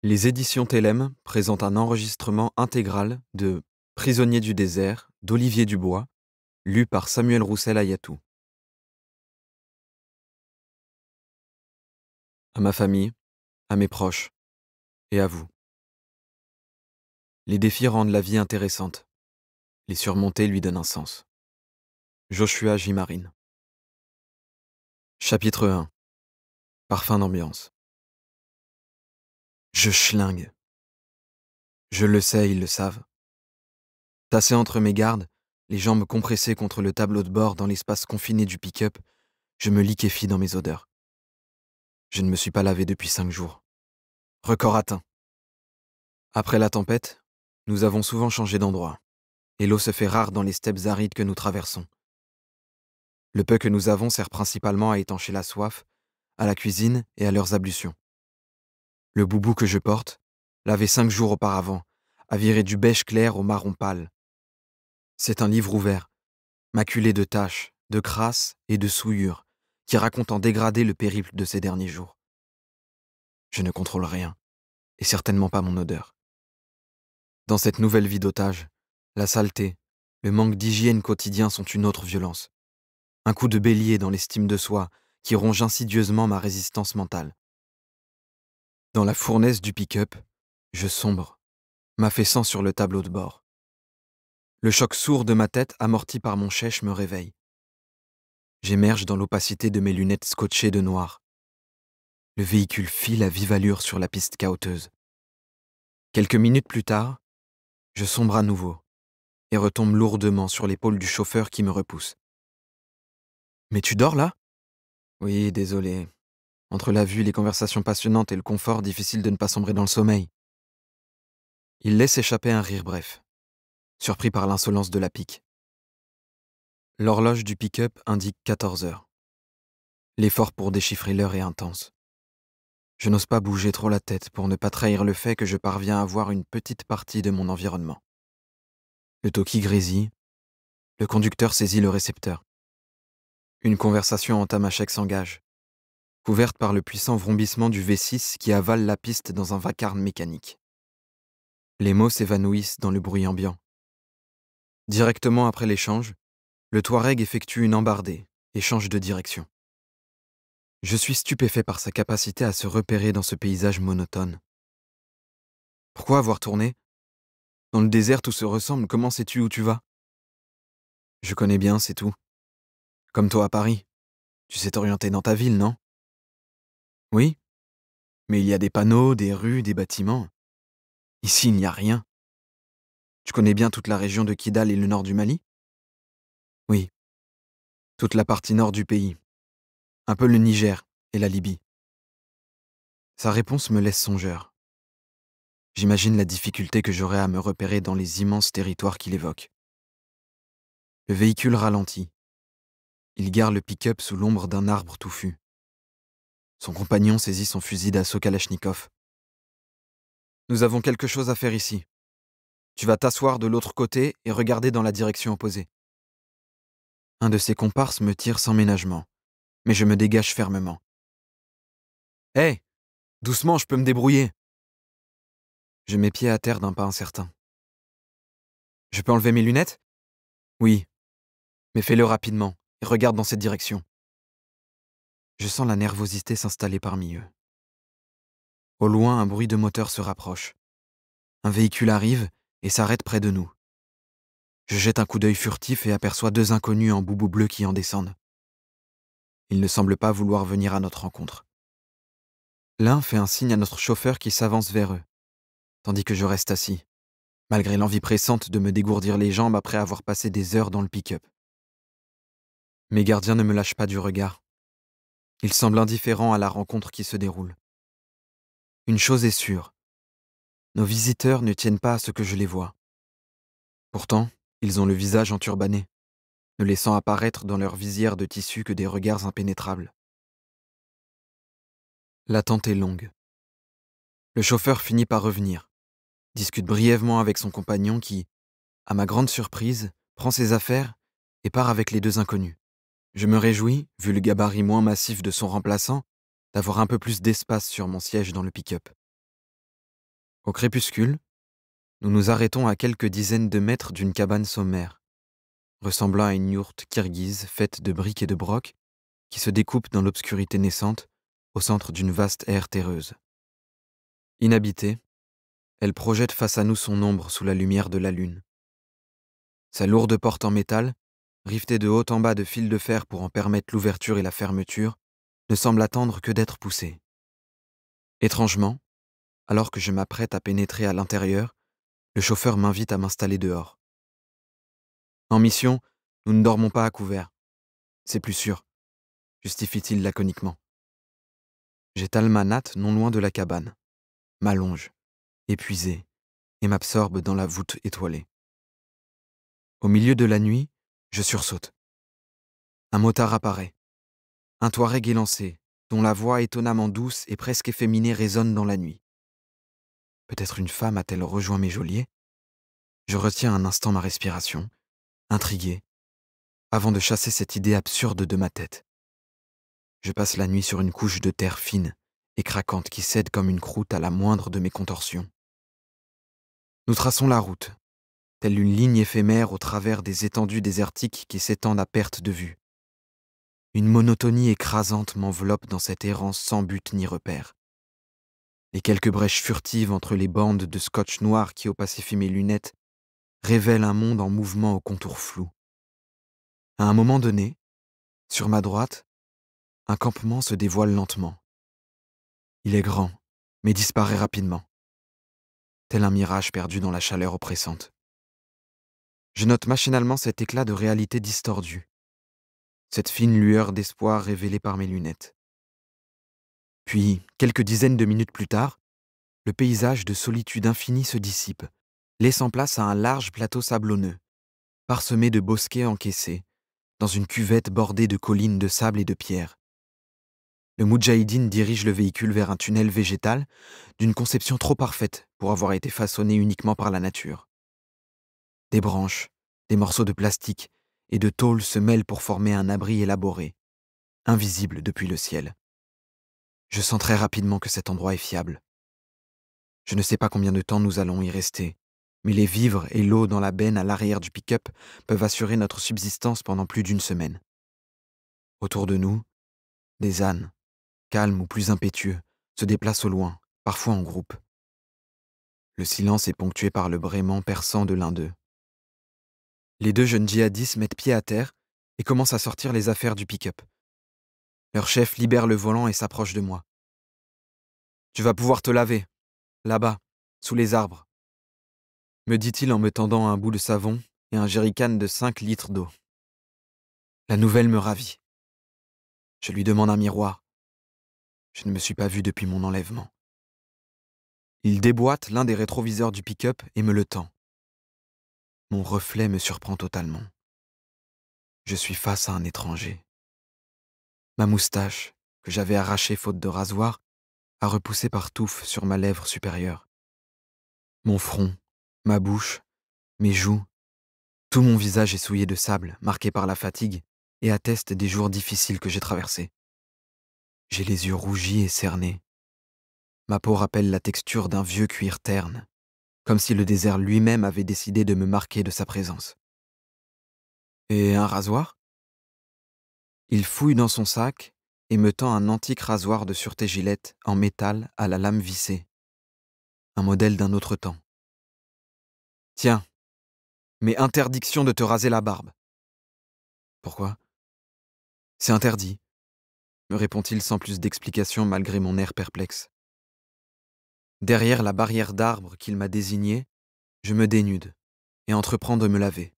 Les éditions Télème présentent un enregistrement intégral de Prisonnier du désert d'Olivier Dubois, lu par Samuel Roussel-Ayatou. À ma famille, à mes proches et à vous. Les défis rendent la vie intéressante. Les surmonter lui donnent un sens. Joshua J. Marine. Chapitre 1. Parfum d'ambiance. Je schlingue. Je le sais, ils le savent. Tassé entre mes gardes, les jambes compressées contre le tableau de bord dans l'espace confiné du pick-up, je me liquéfie dans mes odeurs. Je ne me suis pas lavé depuis 5 jours. Record atteint. Après la tempête, nous avons souvent changé d'endroit, et l'eau se fait rare dans les steppes arides que nous traversons. Le peu que nous avons sert principalement à étancher la soif, à la cuisine et à leurs ablutions. Le boubou que je porte, lavé 5 jours auparavant, a viré du beige clair au marron pâle. C'est un livre ouvert, maculé de taches, de crasses et de souillures, qui raconte en dégradé le périple de ces derniers jours. Je ne contrôle rien, et certainement pas mon odeur. Dans cette nouvelle vie d'otage, la saleté, le manque d'hygiène quotidien sont une autre violence. Un coup de bélier dans l'estime de soi qui ronge insidieusement ma résistance mentale. Dans la fournaise du pick-up, je sombre, m'affaissant sur le tableau de bord. Le choc sourd de ma tête amorti par mon chèche me réveille. J'émerge dans l'opacité de mes lunettes scotchées de noir. Le véhicule file à vive allure sur la piste cahoteuse. Quelques minutes plus tard, je sombre à nouveau et retombe lourdement sur l'épaule du chauffeur qui me repousse. « Mais tu dors là ?» ?»« Oui, désolé. Entre la vue, les conversations passionnantes et le confort, difficile de ne pas sombrer dans le sommeil. » Il laisse échapper un rire bref, surpris par l'insolence de la pique. L'horloge du pick-up indique 14 heures. L'effort pour déchiffrer l'heure est intense. Je n'ose pas bouger trop la tête pour ne pas trahir le fait que je parviens à voir une petite partie de mon environnement. Le talkie grésille, le conducteur saisit le récepteur. Une conversation en tamashek s'engage, couverte par le puissant vrombissement du V6 qui avale la piste dans un vacarme mécanique. Les mots s'évanouissent dans le bruit ambiant. Directement après l'échange, le Touareg effectue une embardée et change de direction. Je suis stupéfait par sa capacité à se repérer dans ce paysage monotone. Pourquoi avoir tourné ? Dans le désert, tout se ressemble, comment sais-tu où tu vas ? Je connais bien, c'est tout. Comme toi à Paris. Tu sais t'orienter dans ta ville, non ? Oui, mais il y a des panneaux, des rues, des bâtiments. Ici, il n'y a rien. Tu connais bien toute la région de Kidal et le nord du Mali ? Oui, toute la partie nord du pays. Un peu le Niger et la Libye. Sa réponse me laisse songeur. J'imagine la difficulté que j'aurais à me repérer dans les immenses territoires qu'il évoque. Le véhicule ralentit. Il gare le pick-up sous l'ombre d'un arbre touffu. Son compagnon saisit son fusil d'assaut Kalachnikov. « Nous avons quelque chose à faire ici. Tu vas t'asseoir de l'autre côté et regarder dans la direction opposée. » Un de ses comparses me tire sans ménagement, mais je me dégage fermement. « Hé, doucement, je peux me débrouiller. » Je mets pied à terre d'un pas incertain. « Je peux enlever mes lunettes ? » ?»« Oui, mais fais-le rapidement et regarde dans cette direction. » Je sens la nervosité s'installer parmi eux. Au loin, un bruit de moteur se rapproche. Un véhicule arrive et s'arrête près de nous. Je jette un coup d'œil furtif et aperçois 2 inconnus en boubou bleu qui en descendent. Ils ne semblent pas vouloir venir à notre rencontre. L'un fait un signe à notre chauffeur qui s'avance vers eux, tandis que je reste assis, malgré l'envie pressante de me dégourdir les jambes après avoir passé des heures dans le pick-up. Mes gardiens ne me lâchent pas du regard. Ils semblent indifférents à la rencontre qui se déroule. Une chose est sûre, nos visiteurs ne tiennent pas à ce que je les vois. Pourtant, ils ont le visage enturbané, ne laissant apparaître dans leur visière de tissu que des regards impénétrables. L'attente est longue. Le chauffeur finit par revenir, discute brièvement avec son compagnon qui, à ma grande surprise, prend ses affaires et part avec les 2 inconnus. Je me réjouis, vu le gabarit moins massif de son remplaçant, d'avoir un peu plus d'espace sur mon siège dans le pick-up. Au crépuscule, nous nous arrêtons à quelques dizaines de mètres d'une cabane sommaire, ressemblant à une yourte kirghize faite de briques et de brocs qui se découpe dans l'obscurité naissante au centre d'une vaste aire terreuse. Inhabitée, elle projette face à nous son ombre sous la lumière de la lune. Sa lourde porte en métal, rivetée de haut en bas de fils de fer pour en permettre l'ouverture et la fermeture, ne semble attendre que d'être poussée. Étrangement, alors que je m'apprête à pénétrer à l'intérieur, le chauffeur m'invite à m'installer dehors. En mission, nous ne dormons pas à couvert. C'est plus sûr, justifie-t-il laconiquement. J'étale ma natte non loin de la cabane, m'allonge, épuisé, et m'absorbe dans la voûte étoilée. Au milieu de la nuit, je sursaute. Un motard apparaît, un touareg élancé, dont la voix étonnamment douce et presque efféminée résonne dans la nuit. Peut-être une femme a-t-elle rejoint mes geôliers? Je retiens un instant ma respiration, intrigué, avant de chasser cette idée absurde de ma tête. Je passe la nuit sur une couche de terre fine et craquante qui cède comme une croûte à la moindre de mes contorsions. Nous traçons la route, telle une ligne éphémère au travers des étendues désertiques qui s'étendent à perte de vue. Une monotonie écrasante m'enveloppe dans cette errance sans but ni repère. Les quelques brèches furtives entre les bandes de scotch noir qui opacifient mes lunettes révèlent un monde en mouvement aux contours flous. À un moment donné, sur ma droite, un campement se dévoile lentement. Il est grand, mais disparaît rapidement, tel un mirage perdu dans la chaleur oppressante. Je note machinalement cet éclat de réalité distordue, cette fine lueur d'espoir révélée par mes lunettes. Puis, quelques dizaines de minutes plus tard, le paysage de solitude infinie se dissipe, laissant place à un large plateau sablonneux, parsemé de bosquets encaissés, dans une cuvette bordée de collines de sable et de pierre. Le Moudjahidine dirige le véhicule vers un tunnel végétal d'une conception trop parfaite pour avoir été façonné uniquement par la nature. Des branches, des morceaux de plastique et de tôle se mêlent pour former un abri élaboré, invisible depuis le ciel. Je sens très rapidement que cet endroit est fiable. Je ne sais pas combien de temps nous allons y rester, mais les vivres et l'eau dans la benne à l'arrière du pick-up peuvent assurer notre subsistance pendant plus d'une semaine. Autour de nous, des ânes, calmes ou plus impétueux, se déplacent au loin, parfois en groupe. Le silence est ponctué par le braiement perçant de l'un d'eux. Les deux jeunes djihadistes mettent pied à terre et commencent à sortir les affaires du pick-up. Leur chef libère le volant et s'approche de moi. « Tu vas pouvoir te laver, là-bas, sous les arbres, » me dit-il en me tendant un bout de savon et un jerrycan de 5 litres d'eau. La nouvelle me ravit. Je lui demande un miroir. Je ne me suis pas vu depuis mon enlèvement. Il déboîte l'un des rétroviseurs du pick-up et me le tend. Mon reflet me surprend totalement. Je suis face à un étranger. Ma moustache, que j'avais arrachée faute de rasoir, a repoussé par touffes sur ma lèvre supérieure. Mon front, ma bouche, mes joues, tout mon visage est souillé de sable, marqué par la fatigue, et atteste des jours difficiles que j'ai traversés. J'ai les yeux rougis et cernés. Ma peau rappelle la texture d'un vieux cuir terne, comme si le désert lui-même avait décidé de me marquer de sa présence. Et un rasoir? Il fouille dans son sac et me tend un antique rasoir de sûreté Gillette en métal à la lame vissée. Un modèle d'un autre temps. Tiens, mais interdiction de te raser la barbe. Pourquoi? C'est interdit, me répond-il sans plus d'explication malgré mon air perplexe. Derrière la barrière d'arbres qu'il m'a désignée, je me dénude et entreprends de me laver.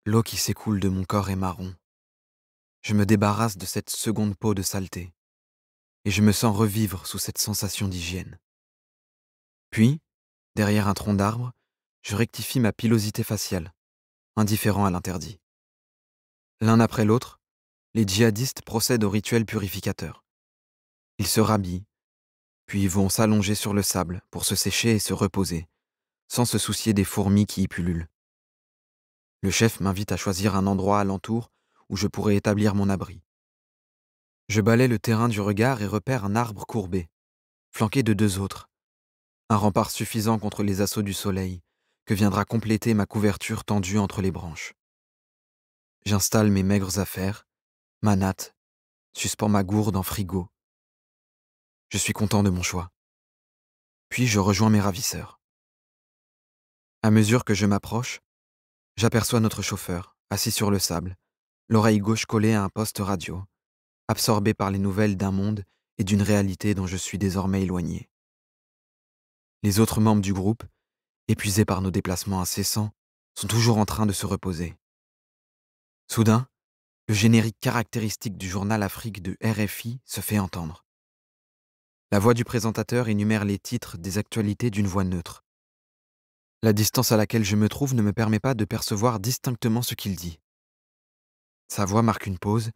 L'eau qui s'écoule de mon corps est marron. Je me débarrasse de cette seconde peau de saleté et je me sens revivre sous cette sensation d'hygiène. Puis, derrière un tronc d'arbre, je rectifie ma pilosité faciale, indifférent à l'interdit. L'un après l'autre, les djihadistes procèdent au rituel purificateur. Ils se rhabillent, puis vont s'allonger sur le sable pour se sécher et se reposer, sans se soucier des fourmis qui y pullulent. Le chef m'invite à choisir un endroit alentour où je pourrais établir mon abri. Je balaie le terrain du regard et repère un arbre courbé, flanqué de deux autres, un rempart suffisant contre les assauts du soleil, que viendra compléter ma couverture tendue entre les branches. J'installe mes maigres affaires, ma natte, suspends ma gourde en frigo. Je suis content de mon choix. Puis je rejoins mes ravisseurs. À mesure que je m'approche, j'aperçois notre chauffeur, assis sur le sable, l'oreille gauche collée à un poste radio, absorbé par les nouvelles d'un monde et d'une réalité dont je suis désormais éloigné. Les autres membres du groupe, épuisés par nos déplacements incessants, sont toujours en train de se reposer. Soudain, le générique caractéristique du journal Afrique de RFI se fait entendre. La voix du présentateur énumère les titres des actualités d'une voix neutre. La distance à laquelle je me trouve ne me permet pas de percevoir distinctement ce qu'il dit. Sa voix marque une pause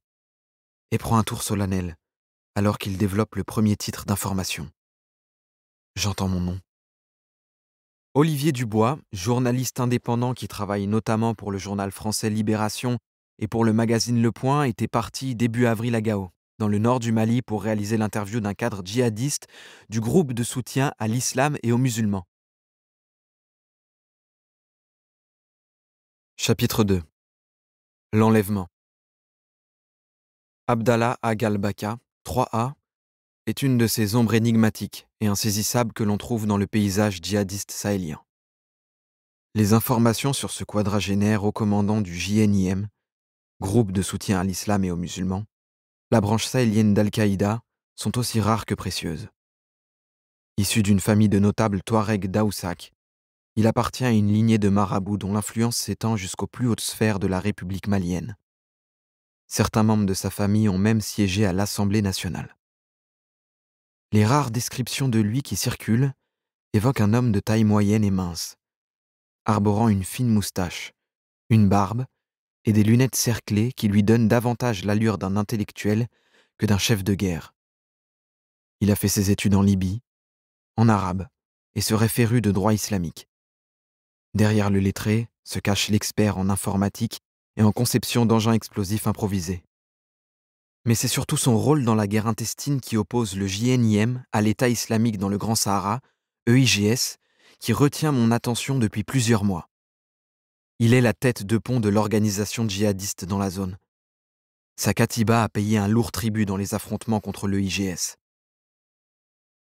et prend un tour solennel, alors qu'il développe le premier titre d'information. J'entends mon nom. Olivier Dubois, journaliste indépendant qui travaille notamment pour le journal français Libération et pour le magazine Le Point, était parti début avril à Gao, dans le nord du Mali, pour réaliser l'interview d'un cadre djihadiste du groupe de soutien à l'islam et aux musulmans. Chapitre 2. L'enlèvement. Abdallah Agal-Baka, 3A, est une de ces ombres énigmatiques et insaisissables que l'on trouve dans le paysage djihadiste sahélien. Les informations sur ce quadragénaire haut commandant du JNIM, groupe de soutien à l'islam et aux musulmans, la branche sahélienne d'Al-Qaïda, sont aussi rares que précieuses. Issu d'une famille de notables Touaregs d'Aoussak, il appartient à une lignée de marabouts dont l'influence s'étend jusqu'aux plus hautes sphères de la République malienne. Certains membres de sa famille ont même siégé à l'Assemblée nationale. Les rares descriptions de lui qui circulent évoquent un homme de taille moyenne et mince, arborant une fine moustache, une barbe et des lunettes cerclées qui lui donnent davantage l'allure d'un intellectuel que d'un chef de guerre. Il a fait ses études en Libye, en arabe, et serait féru de droit islamique. Derrière le lettré se cache l'expert en informatique et en conception d'engins explosifs improvisés. Mais c'est surtout son rôle dans la guerre intestine qui oppose le JNIM à l'État islamique dans le Grand Sahara, EIGS, qui retient mon attention depuis plusieurs mois. Il est la tête de pont de l'organisation djihadiste dans la zone. Sa katiba a payé un lourd tribut dans les affrontements contre le IGS.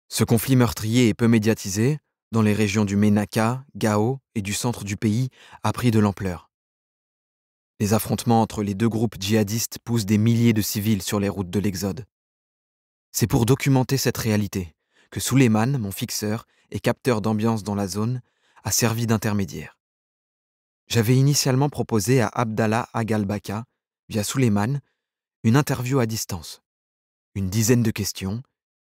Ce conflit meurtrier et peu médiatisé, dans les régions du Ménaka, Gao et du centre du pays, a pris de l'ampleur. Les affrontements entre les deux groupes djihadistes poussent des milliers de civils sur les routes de l'Exode. C'est pour documenter cette réalité que Souleymane, mon fixeur et capteur d'ambiance dans la zone, a servi d'intermédiaire. J'avais initialement proposé à Abdallah Agal-Baka, via Souleymane, une interview à distance. Une dizaine de questions,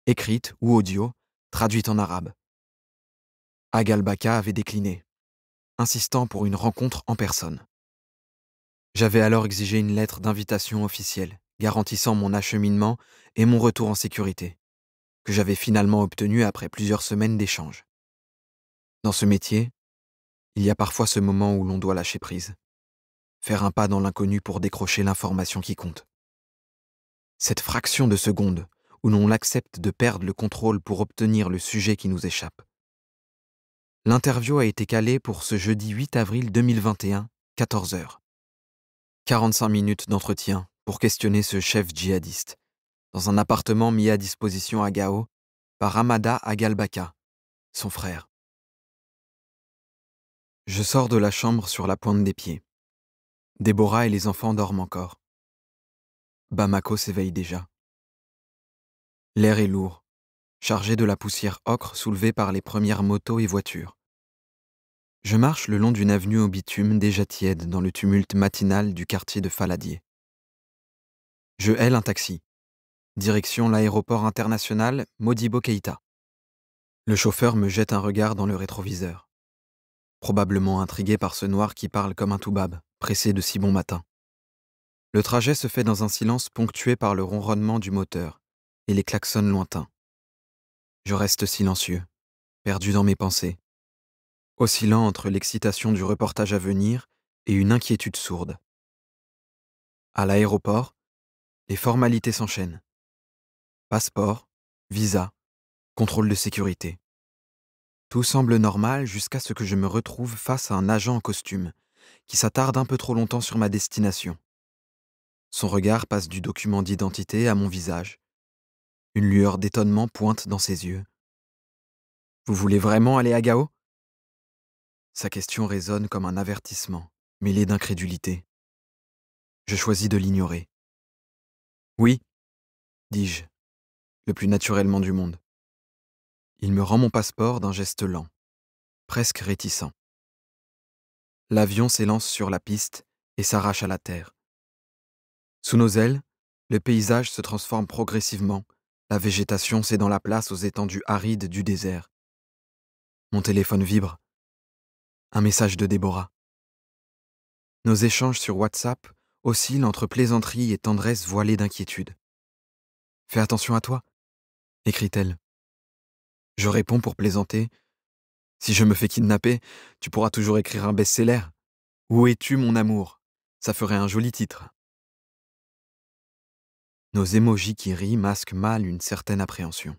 écrites ou audio, traduites en arabe. Agal-Baka avait décliné, insistant pour une rencontre en personne. J'avais alors exigé une lettre d'invitation officielle, garantissant mon acheminement et mon retour en sécurité, que j'avais finalement obtenu après plusieurs semaines d'échanges. Dans ce métier, il y a parfois ce moment où l'on doit lâcher prise, faire un pas dans l'inconnu pour décrocher l'information qui compte. Cette fraction de seconde où l'on accepte de perdre le contrôle pour obtenir le sujet qui nous échappe. L'interview a été calée pour ce jeudi 8 avril 2021, 14 h. 45 minutes d'entretien pour questionner ce chef djihadiste, dans un appartement mis à disposition à Gao par Hamada Agal-Baka, son frère. Je sors de la chambre sur la pointe des pieds. Déborah et les enfants dorment encore. Bamako s'éveille déjà. L'air est lourd, chargé de la poussière ocre soulevée par les premières motos et voitures. Je marche le long d'une avenue au bitume déjà tiède dans le tumulte matinal du quartier de Faladier. Je haile un taxi. Direction l'aéroport international Modibo Keïta. Le chauffeur me jette un regard dans le rétroviseur. Probablement intrigué par ce noir qui parle comme un toubab, pressé de si bon matin. Le trajet se fait dans un silence ponctué par le ronronnement du moteur et les klaxons lointains. Je reste silencieux, perdu dans mes pensées, oscillant entre l'excitation du reportage à venir et une inquiétude sourde. À l'aéroport, les formalités s'enchaînent. Passeport, visa, contrôle de sécurité. Tout semble normal jusqu'à ce que je me retrouve face à un agent en costume, qui s'attarde un peu trop longtemps sur ma destination. Son regard passe du document d'identité à mon visage. Une lueur d'étonnement pointe dans ses yeux. Vous voulez vraiment aller à Gao? Sa question résonne comme un avertissement, mêlé d'incrédulité. Je choisis de l'ignorer. Oui, dis-je, le plus naturellement du monde. Il me rend mon passeport d'un geste lent, presque réticent. L'avion s'élance sur la piste et s'arrache à la terre. Sous nos ailes, le paysage se transforme progressivement, la végétation cédant la place aux étendues arides du désert. Mon téléphone vibre. Un message de Déborah. Nos échanges sur WhatsApp oscillent entre plaisanterie et tendresse voilée d'inquiétude. Fais attention à toi, écrit-elle. Je réponds pour plaisanter. Si je me fais kidnapper, tu pourras toujours écrire un best-seller. Où es-tu, mon amour? Ça ferait un joli titre. Nos émojis qui rient masquent mal une certaine appréhension.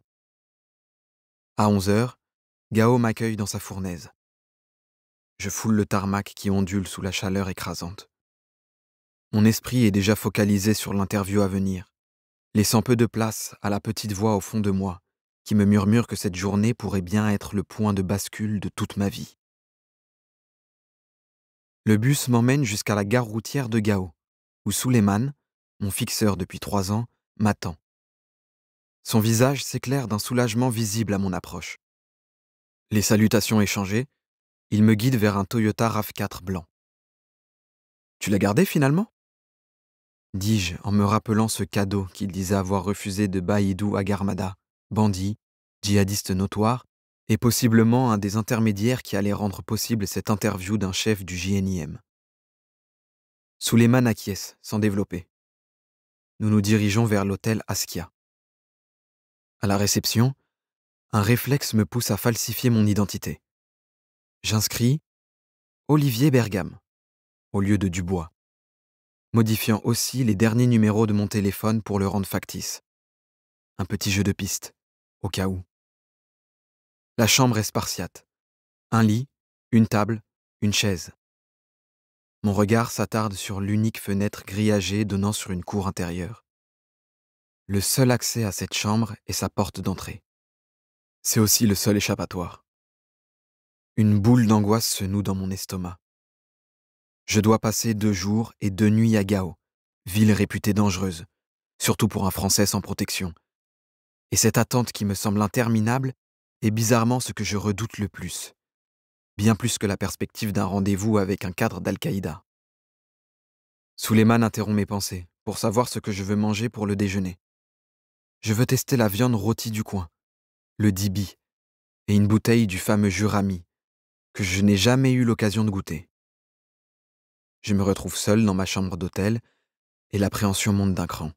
À 11 heures, Gao m'accueille dans sa fournaise. Je foule le tarmac qui ondule sous la chaleur écrasante. Mon esprit est déjà focalisé sur l'interview à venir, laissant peu de place à la petite voix au fond de moi qui me murmure que cette journée pourrait bien être le point de bascule de toute ma vie. Le bus m'emmène jusqu'à la gare routière de Gao, où Souleymane, mon fixeur depuis 3 ans, m'attend. Son visage s'éclaire d'un soulagement visible à mon approche. Les salutations échangées, il me guide vers un Toyota RAV4 blanc. Tu l'as gardé finalement? Dis-je en me rappelant ce cadeau qu'il disait avoir refusé de Baïdou Agarmada, bandit, djihadiste notoire, et possiblement un des intermédiaires qui allait rendre possible cette interview d'un chef du JNIM. Souleymane acquiesce, sans développer. Nous nous dirigeons vers l'hôtel Askia. À la réception, un réflexe me pousse à falsifier mon identité. J'inscris Olivier Bergame au lieu de Dubois, modifiant aussi les derniers numéros de mon téléphone pour le rendre factice. Un petit jeu de piste, au cas où. La chambre est spartiate. Un lit, une table, une chaise. Mon regard s'attarde sur l'unique fenêtre grillagée donnant sur une cour intérieure. Le seul accès à cette chambre est sa porte d'entrée. C'est aussi le seul échappatoire. Une boule d'angoisse se noue dans mon estomac. Je dois passer 2 jours et 2 nuits à Gao, ville réputée dangereuse, surtout pour un Français sans protection. Et cette attente qui me semble interminable est bizarrement ce que je redoute le plus, bien plus que la perspective d'un rendez-vous avec un cadre d'Al-Qaïda. Souleymane interrompt mes pensées pour savoir ce que je veux manger pour le déjeuner. Je veux tester la viande rôtie du coin, le dibi, et une bouteille du fameux Jurami, que je n'ai jamais eu l'occasion de goûter. Je me retrouve seul dans ma chambre d'hôtel et l'appréhension monte d'un cran.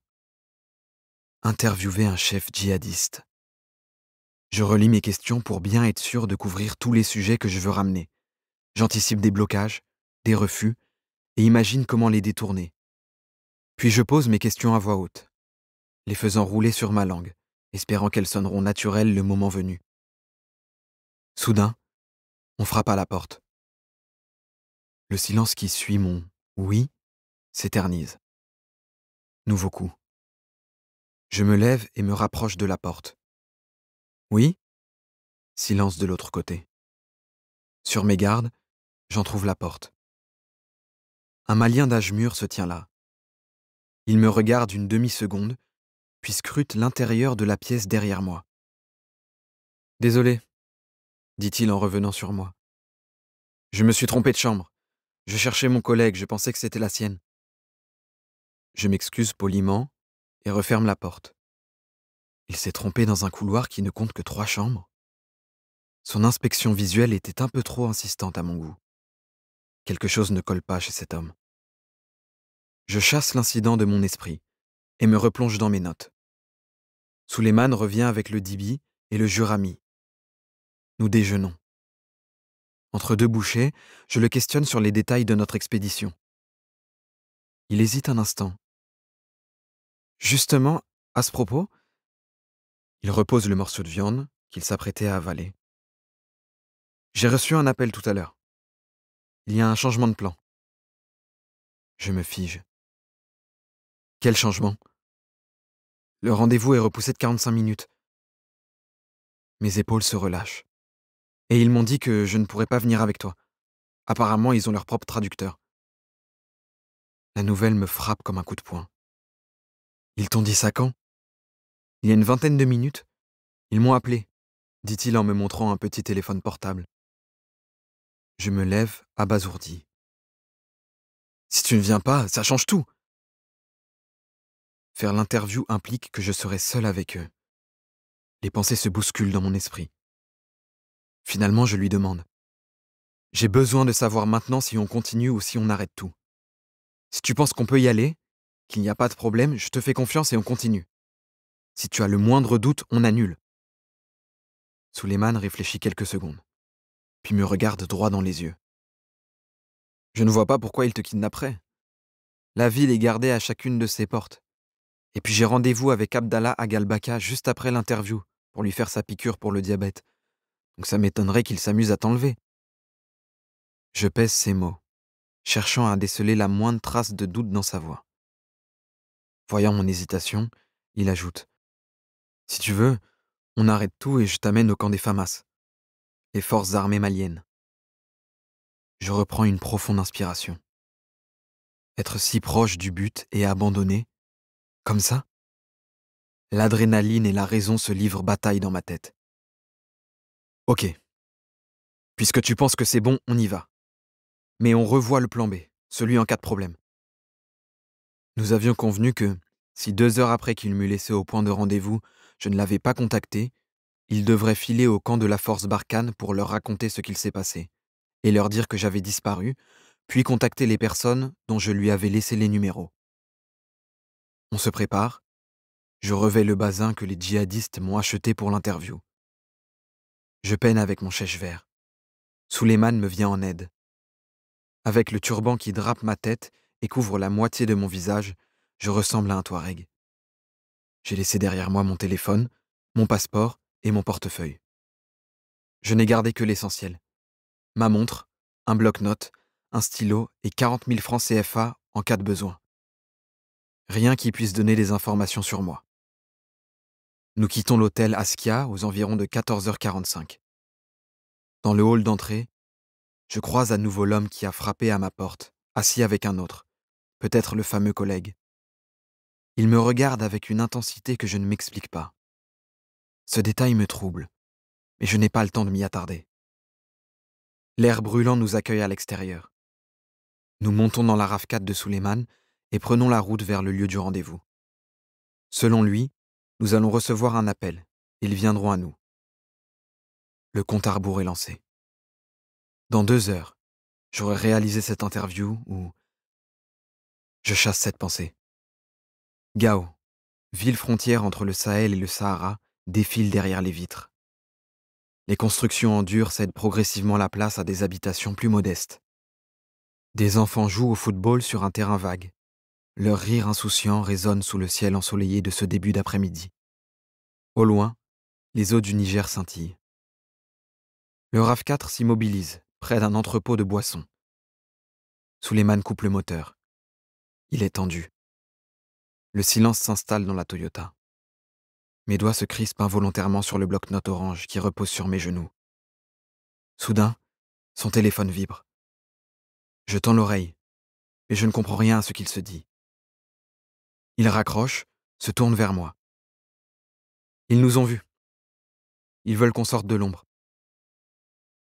Interviewer un chef djihadiste. Je relis mes questions pour bien être sûr de couvrir tous les sujets que je veux ramener. J'anticipe des blocages, des refus, et imagine comment les détourner. Puis je pose mes questions à voix haute, les faisant rouler sur ma langue, espérant qu'elles sonneront naturelles le moment venu. Soudain, on frappe à la porte. Le silence qui suit mon « oui » s'éternise. Nouveau coup. Je me lève et me rapproche de la porte. Oui? Silence de l'autre côté. Sur mes gardes, j'entr'ouvre la porte. Un Malien d'âge mûr se tient là. Il me regarde une demi-seconde, puis scrute l'intérieur de la pièce derrière moi. Désolé, dit-il en revenant sur moi. Je me suis trompé de chambre. Je cherchais mon collègue, je pensais que c'était la sienne. Je m'excuse poliment et referme la porte. Il s'est trompé dans un couloir qui ne compte que 3 chambres. Son inspection visuelle était un peu trop insistante à mon goût. Quelque chose ne colle pas chez cet homme. Je chasse l'incident de mon esprit et me replonge dans mes notes. Souleymane revient avec le dibi et le Jurami. Nous déjeunons. Entre 2 bouchées, je le questionne sur les détails de notre expédition. Il hésite un instant. Justement, à ce propos, il repose le morceau de viande qu'il s'apprêtait à avaler. J'ai reçu un appel tout à l'heure. Il y a un changement de plan. Je me fige. Quel changement? Le rendez-vous est repoussé de 45 minutes. Mes épaules se relâchent. Et ils m'ont dit que je ne pourrais pas venir avec toi. Apparemment, ils ont leur propre traducteur. La nouvelle me frappe comme un coup de poing. Ils t'ont dit ça quand? Il y a une vingtaine de minutes. Ils m'ont appelé, dit-il en me montrant un petit téléphone portable. Je me lève, abasourdi. Si tu ne viens pas, ça change tout. Faire l'interview implique que je serai seul avec eux. Les pensées se bousculent dans mon esprit. Finalement, je lui demande. J'ai besoin de savoir maintenant si on continue ou si on arrête tout. Si tu penses qu'on peut y aller, qu'il n'y a pas de problème, je te fais confiance et on continue. Si tu as le moindre doute, on annule. Souleymane réfléchit quelques secondes, puis me regarde droit dans les yeux. Je ne vois pas pourquoi il te kidnapperait. La ville est gardée à chacune de ses portes. Et puis j'ai rendez-vous avec Abdallah Agalbaka juste après l'interview pour lui faire sa piqûre pour le diabète. Donc ça m'étonnerait qu'il s'amuse à t'enlever. Je pèse ses mots, cherchant à déceler la moindre trace de doute dans sa voix. Voyant mon hésitation, il ajoute. Si tu veux, on arrête tout et je t'amène au camp des FAMAS, les forces armées maliennes. Je reprends une profonde inspiration. Être si proche du but et abandonné, comme ça? L'adrénaline et la raison se livrent bataille dans ma tête. Ok. Puisque tu penses que c'est bon, on y va. Mais on revoit le plan B, celui en cas de problème. Nous avions convenu que, si 2 heures après qu'il m'eût laissé au point de rendez-vous, je ne l'avais pas contacté, il devrait filer au camp de la force Barkhane pour leur raconter ce qu'il s'est passé, et leur dire que j'avais disparu, puis contacter les personnes dont je lui avais laissé les numéros. On se prépare. Je revais le basin que les djihadistes m'ont acheté pour l'interview. Je peine avec mon chèche-vert. Souleymane me vient en aide. Avec le turban qui drape ma tête et couvre la moitié de mon visage, je ressemble à un Touareg. J'ai laissé derrière moi mon téléphone, mon passeport et mon portefeuille. Je n'ai gardé que l'essentiel. Ma montre, un bloc-notes, un stylo et 40 000 francs CFA en cas de besoin. Rien qui puisse donner des informations sur moi. Nous quittons l'hôtel Askia aux environs de 14h45. Dans le hall d'entrée, je croise à nouveau l'homme qui a frappé à ma porte, assis avec un autre, peut-être le fameux collègue. Il me regarde avec une intensité que je ne m'explique pas. Ce détail me trouble, mais je n'ai pas le temps de m'y attarder. L'air brûlant nous accueille à l'extérieur. Nous montons dans la RAV4 de Souleymane et prenons la route vers le lieu du rendez-vous. Selon lui, nous allons recevoir un appel. Ils viendront à nous. Le compte à rebours est lancé. Dans 2 heures, j'aurai réalisé cette interview où je chasse cette pensée. Gao, ville frontière entre le Sahel et le Sahara, défile derrière les vitres. Les constructions en dur cèdent progressivement la place à des habitations plus modestes. Des enfants jouent au football sur un terrain vague. Leur rire insouciant résonne sous le ciel ensoleillé de ce début d'après-midi. Au loin, les eaux du Niger scintillent. Le RAV4 s'immobilise, près d'un entrepôt de boissons. Souleymane coupe le moteur. Il est tendu. Le silence s'installe dans la Toyota. Mes doigts se crispent involontairement sur le bloc-notes orange qui repose sur mes genoux. Soudain, son téléphone vibre. Je tends l'oreille, mais je ne comprends rien à ce qu'il se dit. Il raccroche, se tourne vers moi. Ils nous ont vus. Ils veulent qu'on sorte de l'ombre.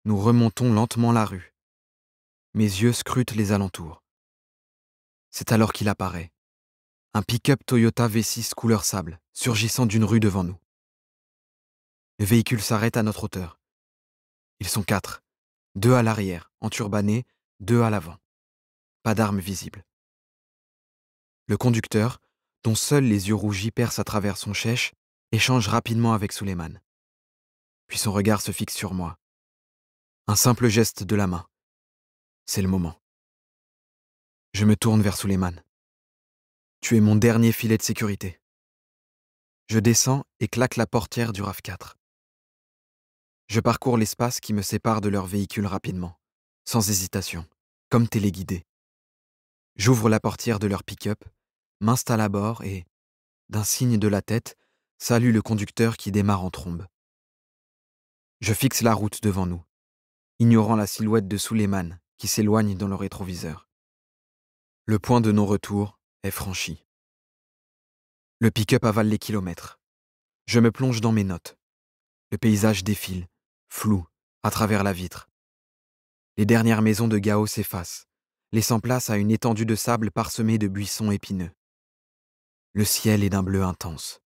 Nous remontons lentement la rue. Mes yeux scrutent les alentours. C'est alors qu'il apparaît. Un pick-up Toyota V6 couleur sable, surgissant d'une rue devant nous. Le véhicule s'arrête à notre hauteur. Ils sont 4, 2 à l'arrière, enturbanés, 2 à l'avant. Pas d'armes visibles. Le conducteur, dont seuls les yeux rougis percent à travers son chèche, échange rapidement avec Souleymane. Puis son regard se fixe sur moi. Un simple geste de la main. C'est le moment. Je me tourne vers Souleymane. Tu es mon dernier filet de sécurité. Je descends et claque la portière du RAV4. Je parcours l'espace qui me sépare de leur véhicule rapidement, sans hésitation, comme téléguidé. J'ouvre la portière de leur pick-up, m'installe à bord et, d'un signe de la tête, salue le conducteur qui démarre en trombe. Je fixe la route devant nous, ignorant la silhouette de Souleymane qui s'éloigne dans le rétroviseur. Le point de non-retour est franchi. Le pick-up avale les kilomètres. Je me plonge dans mes notes. Le paysage défile, flou, à travers la vitre. Les dernières maisons de Gao s'effacent, laissant place à une étendue de sable parsemée de buissons épineux. Le ciel est d'un bleu intense.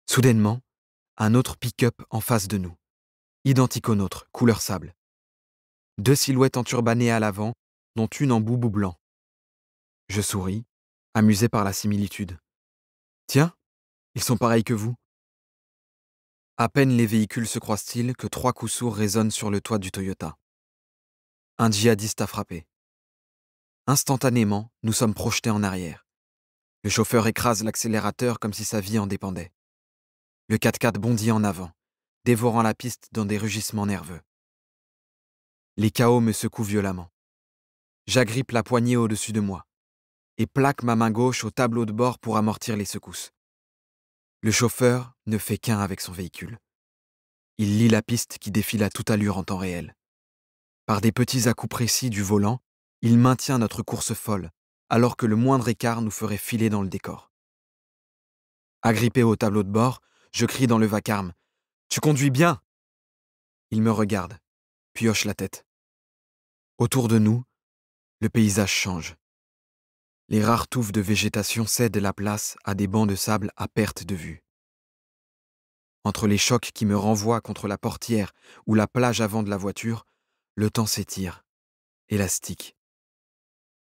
Soudainement, un autre pick-up en face de nous, identique au nôtre, couleur sable. Deux silhouettes enturbanées à l'avant, dont une en boubou blanc. Je souris, amusé par la similitude. Tiens, ils sont pareils que vous. À peine les véhicules se croisent-ils que 3 coups sourds résonnent sur le toit du Toyota. Un djihadiste a frappé. Instantanément, nous sommes projetés en arrière. Le chauffeur écrase l'accélérateur comme si sa vie en dépendait. Le 4x4 bondit en avant, dévorant la piste dans des rugissements nerveux. Les chaos me secouent violemment. J'agrippe la poignée au-dessus de moi et plaque ma main gauche au tableau de bord pour amortir les secousses. Le chauffeur ne fait qu'un avec son véhicule. Il lit la piste qui défile à toute allure en temps réel. Par des petits à-coups précis du volant, il maintient notre course folle, alors que le moindre écart nous ferait filer dans le décor. Agrippé au tableau de bord, je crie dans le vacarme. « Tu conduis bien !» Il me regarde, puis hoche la tête. Autour de nous, le paysage change. Les rares touffes de végétation cèdent la place à des bancs de sable à perte de vue. Entre les chocs qui me renvoient contre la portière ou la plage avant de la voiture, le temps s'étire, élastique.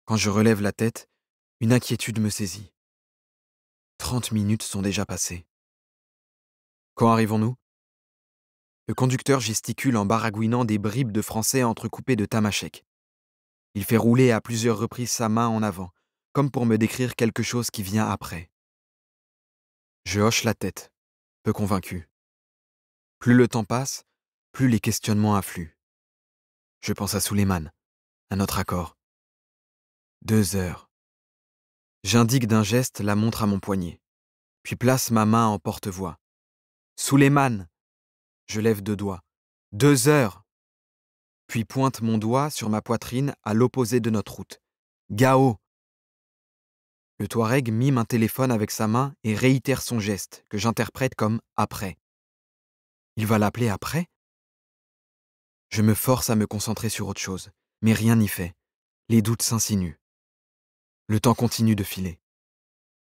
Quand je relève la tête, une inquiétude me saisit. 30 minutes sont déjà passées. Quand arrivons-nous ? Le conducteur gesticule en baragouinant des bribes de français entrecoupées de tamashek. Il fait rouler à plusieurs reprises sa main en avant, comme pour me décrire quelque chose qui vient après. Je hoche la tête, peu convaincu. Plus le temps passe, plus les questionnements affluent. Je pense à Souleymane, à notre accord. 2 heures. J'indique d'un geste la montre à mon poignet, puis place ma main en porte-voix. Souleymane! Je lève 2 doigts. 2 heures! Puis pointe mon doigt sur ma poitrine à l'opposé de notre route. Gao! Le Touareg mime un téléphone avec sa main et réitère son geste, que j'interprète comme « après ». Il va l'appeler après ? Je me force à me concentrer sur autre chose, mais rien n'y fait. Les doutes s'insinuent. Le temps continue de filer.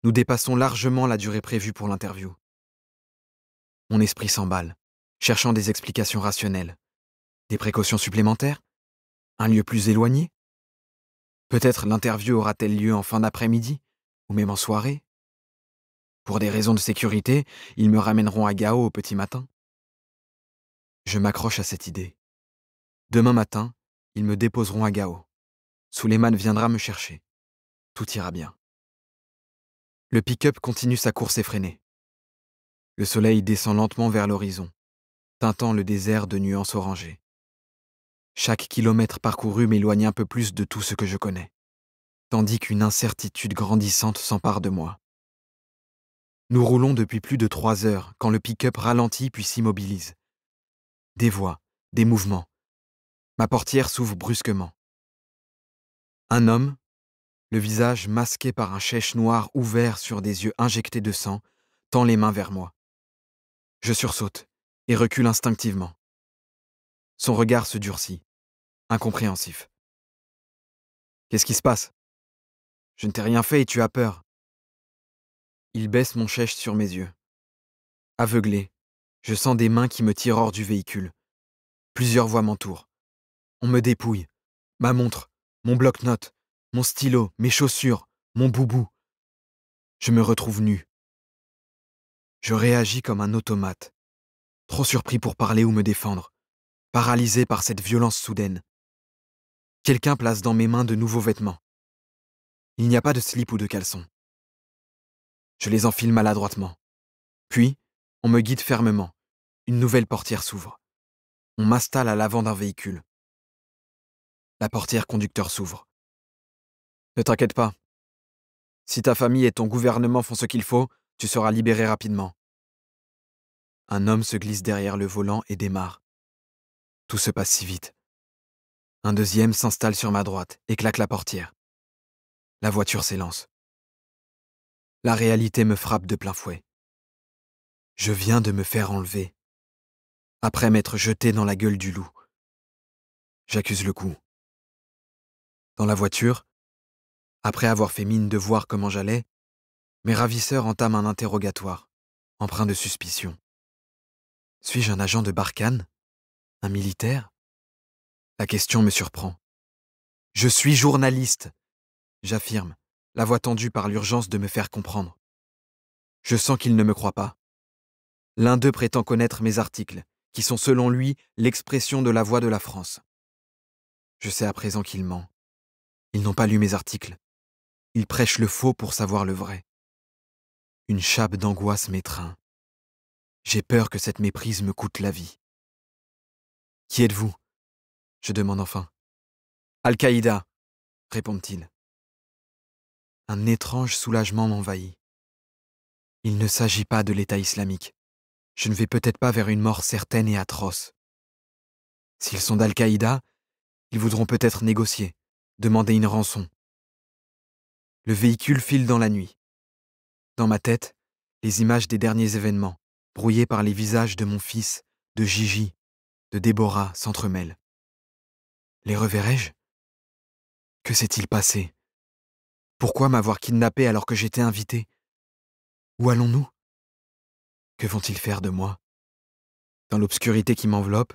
Nous dépassons largement la durée prévue pour l'interview. Mon esprit s'emballe, cherchant des explications rationnelles. Des précautions supplémentaires ? Un lieu plus éloigné ? Peut-être l'interview aura-t-elle lieu en fin d'après-midi, ou même en soirée ? Pour des raisons de sécurité, ils me ramèneront à Gao au petit matin. Je m'accroche à cette idée. Demain matin, ils me déposeront à Gao. Souleymane viendra me chercher. Tout ira bien. Le pick-up continue sa course effrénée. Le soleil descend lentement vers l'horizon, teintant le désert de nuances orangées. Chaque kilomètre parcouru m'éloigne un peu plus de tout ce que je connais, tandis qu'une incertitude grandissante s'empare de moi. Nous roulons depuis plus de 3 heures quand le pick-up ralentit puis s'immobilise. Des voix, des mouvements. Ma portière s'ouvre brusquement. Un homme, le visage masqué par un chèche noir ouvert sur des yeux injectés de sang, tend les mains vers moi. Je sursaute et recule instinctivement. Son regard se durcit, incompréhensif. Qu'est-ce qui se passe ? Je ne t'ai rien fait et tu as peur. Il baisse mon chèche sur mes yeux. Aveuglé, je sens des mains qui me tirent hors du véhicule. Plusieurs voix m'entourent. On me dépouille. Ma montre, mon bloc-notes, mon stylo, mes chaussures, mon boubou. Je me retrouve nu. Je réagis comme un automate, trop surpris pour parler ou me défendre, paralysé par cette violence soudaine. Quelqu'un place dans mes mains de nouveaux vêtements. Il n'y a pas de slip ou de caleçon. Je les enfile maladroitement. Puis, on me guide fermement, Une nouvelle portière s'ouvre. On m'installe à l'avant d'un véhicule. La portière conducteur s'ouvre. Ne t'inquiète pas. Si ta famille et ton gouvernement font ce qu'il faut, tu seras libéré rapidement. Un homme se glisse derrière le volant et démarre. Tout se passe si vite. Un deuxième s'installe sur ma droite et claque la portière. La voiture s'élance. La réalité me frappe de plein fouet. Je viens de me faire enlever, après m'être jeté dans la gueule du loup. J'accuse le coup. Dans la voiture, après avoir fait mine de voir comment j'allais, mes ravisseurs entament un interrogatoire, empreint de suspicion. Suis-je un agent de Barkhane? Un militaire? La question me surprend. Je suis journaliste, j'affirme, la voix tendue par l'urgence de me faire comprendre. Je sens qu'il ne me croit pas. L'un d'eux prétend connaître mes articles, qui sont selon lui l'expression de la voix de la France. Je sais à présent qu'il ment. Ils n'ont pas lu mes articles. Ils prêchent le faux pour savoir le vrai. Une chape d'angoisse m'étreint. J'ai peur que cette méprise me coûte la vie. Qui êtes-vous? Je demande enfin. Al-Qaïda, répondent-ils. Un étrange soulagement m'envahit. Il ne s'agit pas de l'État islamique. Je ne vais peut-être pas vers une mort certaine et atroce. S'ils sont d'Al-Qaïda, ils voudront peut-être négocier, demander une rançon. Le véhicule file dans la nuit. Dans ma tête, les images des derniers événements, brouillées par les visages de mon fils, de Gigi, de Déborah, s'entremêlent. Les reverrai-je? Que s'est-il passé? Pourquoi m'avoir kidnappé alors que j'étais invité? Où allons-nous? Que vont-ils faire de moi? Dans l'obscurité qui m'enveloppe,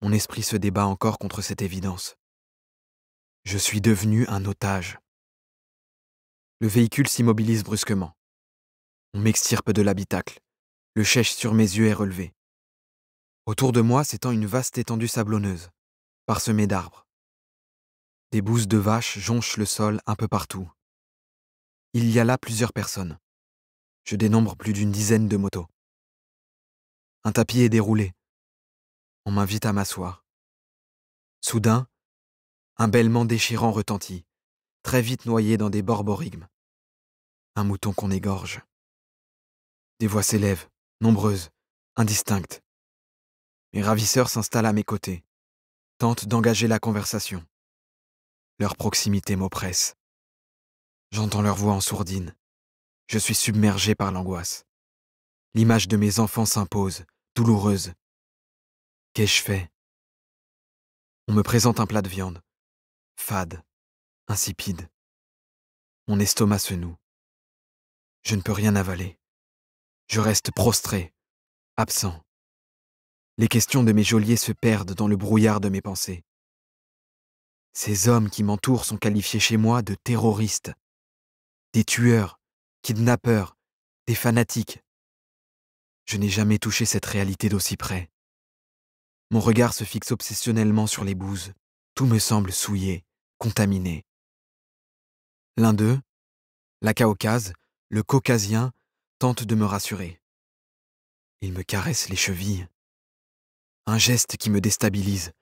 mon esprit se débat encore contre cette évidence. Je suis devenu un otage. Le véhicule s'immobilise brusquement. On m'extirpe de l'habitacle. Le chèche sur mes yeux est relevé. Autour de moi s'étend une vaste étendue sablonneuse, parsemée d'arbres. Des bouses de vaches jonchent le sol un peu partout. Il y a là plusieurs personnes. Je dénombre plus d'une dizaine de motos. Un tapis est déroulé. On m'invite à m'asseoir. Soudain, un bêlement déchirant retentit, très vite noyé dans des borborigmes. Un mouton qu'on égorge. Des voix s'élèvent, nombreuses, indistinctes. Mes ravisseurs s'installent à mes côtés, tentent d'engager la conversation. Leur proximité m'oppresse. J'entends leur voix en sourdine. Je suis submergé par l'angoisse. L'image de mes enfants s'impose, douloureuse. Qu'ai-je fait? On me présente un plat de viande, fade, insipide. Mon estomac se noue. Je ne peux rien avaler. Je reste prostré, absent. Les questions de mes geôliers se perdent dans le brouillard de mes pensées. Ces hommes qui m'entourent sont qualifiés chez moi de terroristes, des tueurs, kidnappeurs, des fanatiques. Je n'ai jamais touché cette réalité d'aussi près. Mon regard se fixe obsessionnellement sur les bouses. Tout me semble souillé, contaminé. L'un d'eux, la Caucase, le Caucasien, tente de me rassurer. Il me caresse les chevilles. Un geste qui me déstabilise.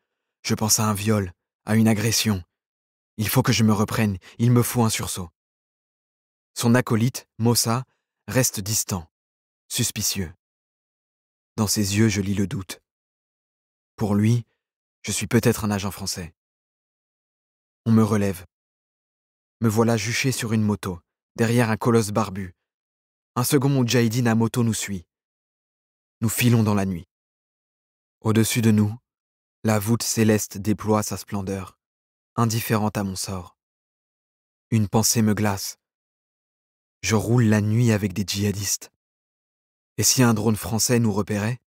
Je pense à un viol, à une agression. Il faut que je me reprenne, il me faut un sursaut. Son acolyte, Mossa, reste distant, suspicieux. Dans ses yeux, je lis le doute. Pour lui, je suis peut-être un agent français. On me relève. Me voilà juché sur une moto, derrière un colosse barbu. Un second moudjahidine à moto nous suit. Nous filons dans la nuit. Au-dessus de nous, la voûte céleste déploie sa splendeur, indifférente à mon sort. Une pensée me glace. Je roule la nuit avec des djihadistes. Et si un drone français nous repérait?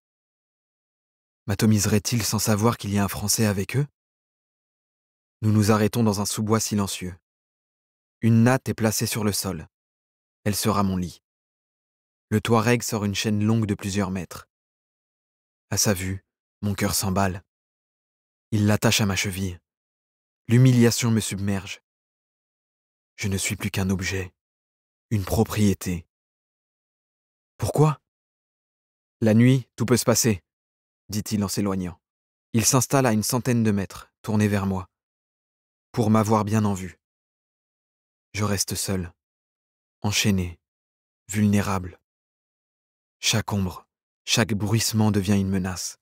M'atomiserait-il sans savoir qu'il y a un Français avec eux? Nous nous arrêtons dans un sous-bois silencieux. Une natte est placée sur le sol. Elle sera mon lit. Le Touareg sort une chaîne longue de plusieurs mètres. À sa vue, mon cœur s'emballe. Il l'attache à ma cheville. L'humiliation me submerge. Je ne suis plus qu'un objet, une propriété. Pourquoi? La nuit, tout peut se passer, dit-il en s'éloignant. Il s'installe à une centaine de mètres, tourné vers moi, pour m'avoir bien en vue. Je reste seul, enchaîné, vulnérable. Chaque ombre, chaque bruissement devient une menace.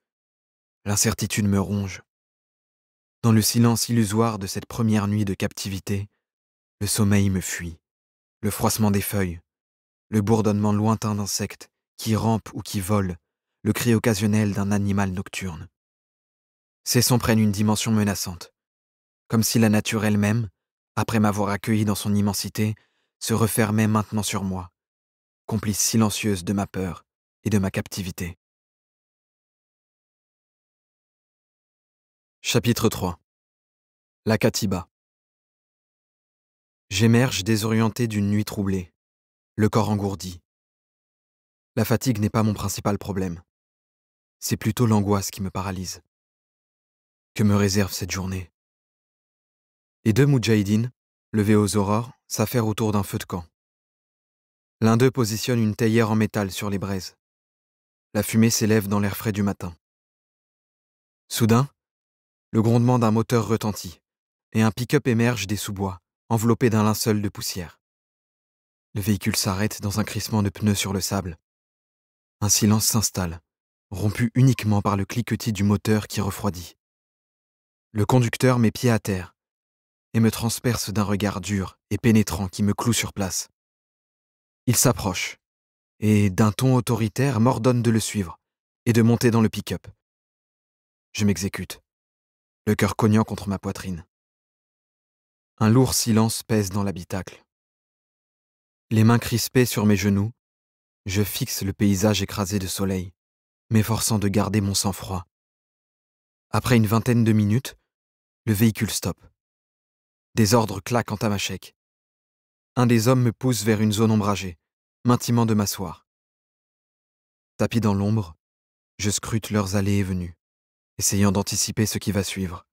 L'incertitude me ronge. Dans le silence illusoire de cette première nuit de captivité, le sommeil me fuit. Le froissement des feuilles, le bourdonnement lointain d'insectes qui rampent ou qui volent, le cri occasionnel d'un animal nocturne. Ces sons prennent une dimension menaçante, comme si la nature elle-même, après m'avoir accueilli dans son immensité, se refermait maintenant sur moi, complice silencieuse de ma peur et de ma captivité. Chapitre 3. La Katiba. J'émerge désorienté d'une nuit troublée, le corps engourdi. La fatigue n'est pas mon principal problème. C'est plutôt l'angoisse qui me paralyse. Que me réserve cette journée? Les deux moudjahidines, levés aux aurores, s'affairent autour d'un feu de camp. L'un d'eux positionne une théière en métal sur les braises. La fumée s'élève dans l'air frais du matin. Soudain, le grondement d'un moteur retentit, et un pick-up émerge des sous-bois, enveloppé d'un linceul de poussière. Le véhicule s'arrête dans un crissement de pneus sur le sable. Un silence s'installe, rompu uniquement par le cliquetis du moteur qui refroidit. Le conducteur met pied à terre et me transperce d'un regard dur et pénétrant qui me cloue sur place. Il s'approche et, d'un ton autoritaire, m'ordonne de le suivre et de monter dans le pick-up. Je m'exécute, le cœur cognant contre ma poitrine. Un lourd silence pèse dans l'habitacle. Les mains crispées sur mes genoux, je fixe le paysage écrasé de soleil, m'efforçant de garder mon sang-froid. Après une vingtaine de minutes, le véhicule stoppe. Des ordres claquent en tamashek. Un des hommes me pousse vers une zone ombragée, m'intimant de m'asseoir. Tapi dans l'ombre, je scrute leurs allées et venues, essayant d'anticiper ce qui va suivre.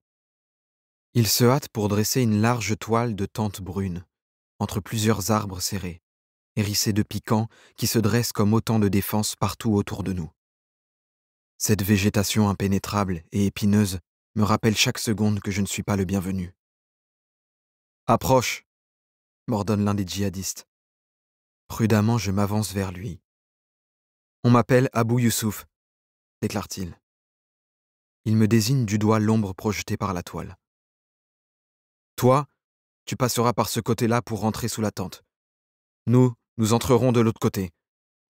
Ils se hâtent pour dresser une large toile de tente brune, entre plusieurs arbres serrés, hérissés de piquants qui se dressent comme autant de défenses partout autour de nous. Cette végétation impénétrable et épineuse me rappelle chaque seconde que je ne suis pas le bienvenu. « Approche !» m'ordonne l'un des djihadistes. Prudemment, je m'avance vers lui. « On m'appelle Abou Youssouf », déclare-t-il. Il me désigne du doigt l'ombre projetée par la toile. « Toi, tu passeras par ce côté-là pour rentrer sous la tente. Nous entrerons de l'autre côté.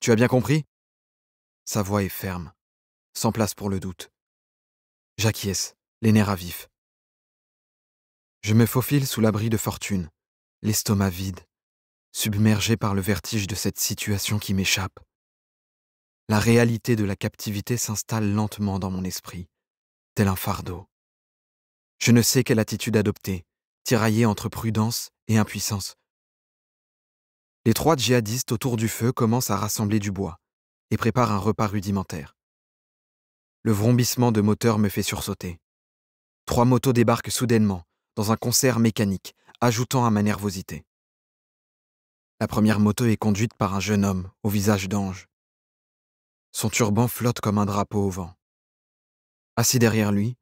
Tu as bien compris ?» Sa voix est ferme, sans place pour le doute. J'acquiesce, les nerfs à vif. Je me faufile sous l'abri de fortune, l'estomac vide, submergé par le vertige de cette situation qui m'échappe. La réalité de la captivité s'installe lentement dans mon esprit, tel un fardeau. Je ne sais quelle attitude adopter, tiraillé entre prudence et impuissance. Les trois djihadistes autour du feu commencent à rassembler du bois et préparent un repas rudimentaire. Le vrombissement de moteur me fait sursauter. 3 motos débarquent soudainement, dans un concert mécanique, ajoutant à ma nervosité. La première moto est conduite par un jeune homme au visage d'ange. Son turban flotte comme un drapeau au vent. Assis derrière lui,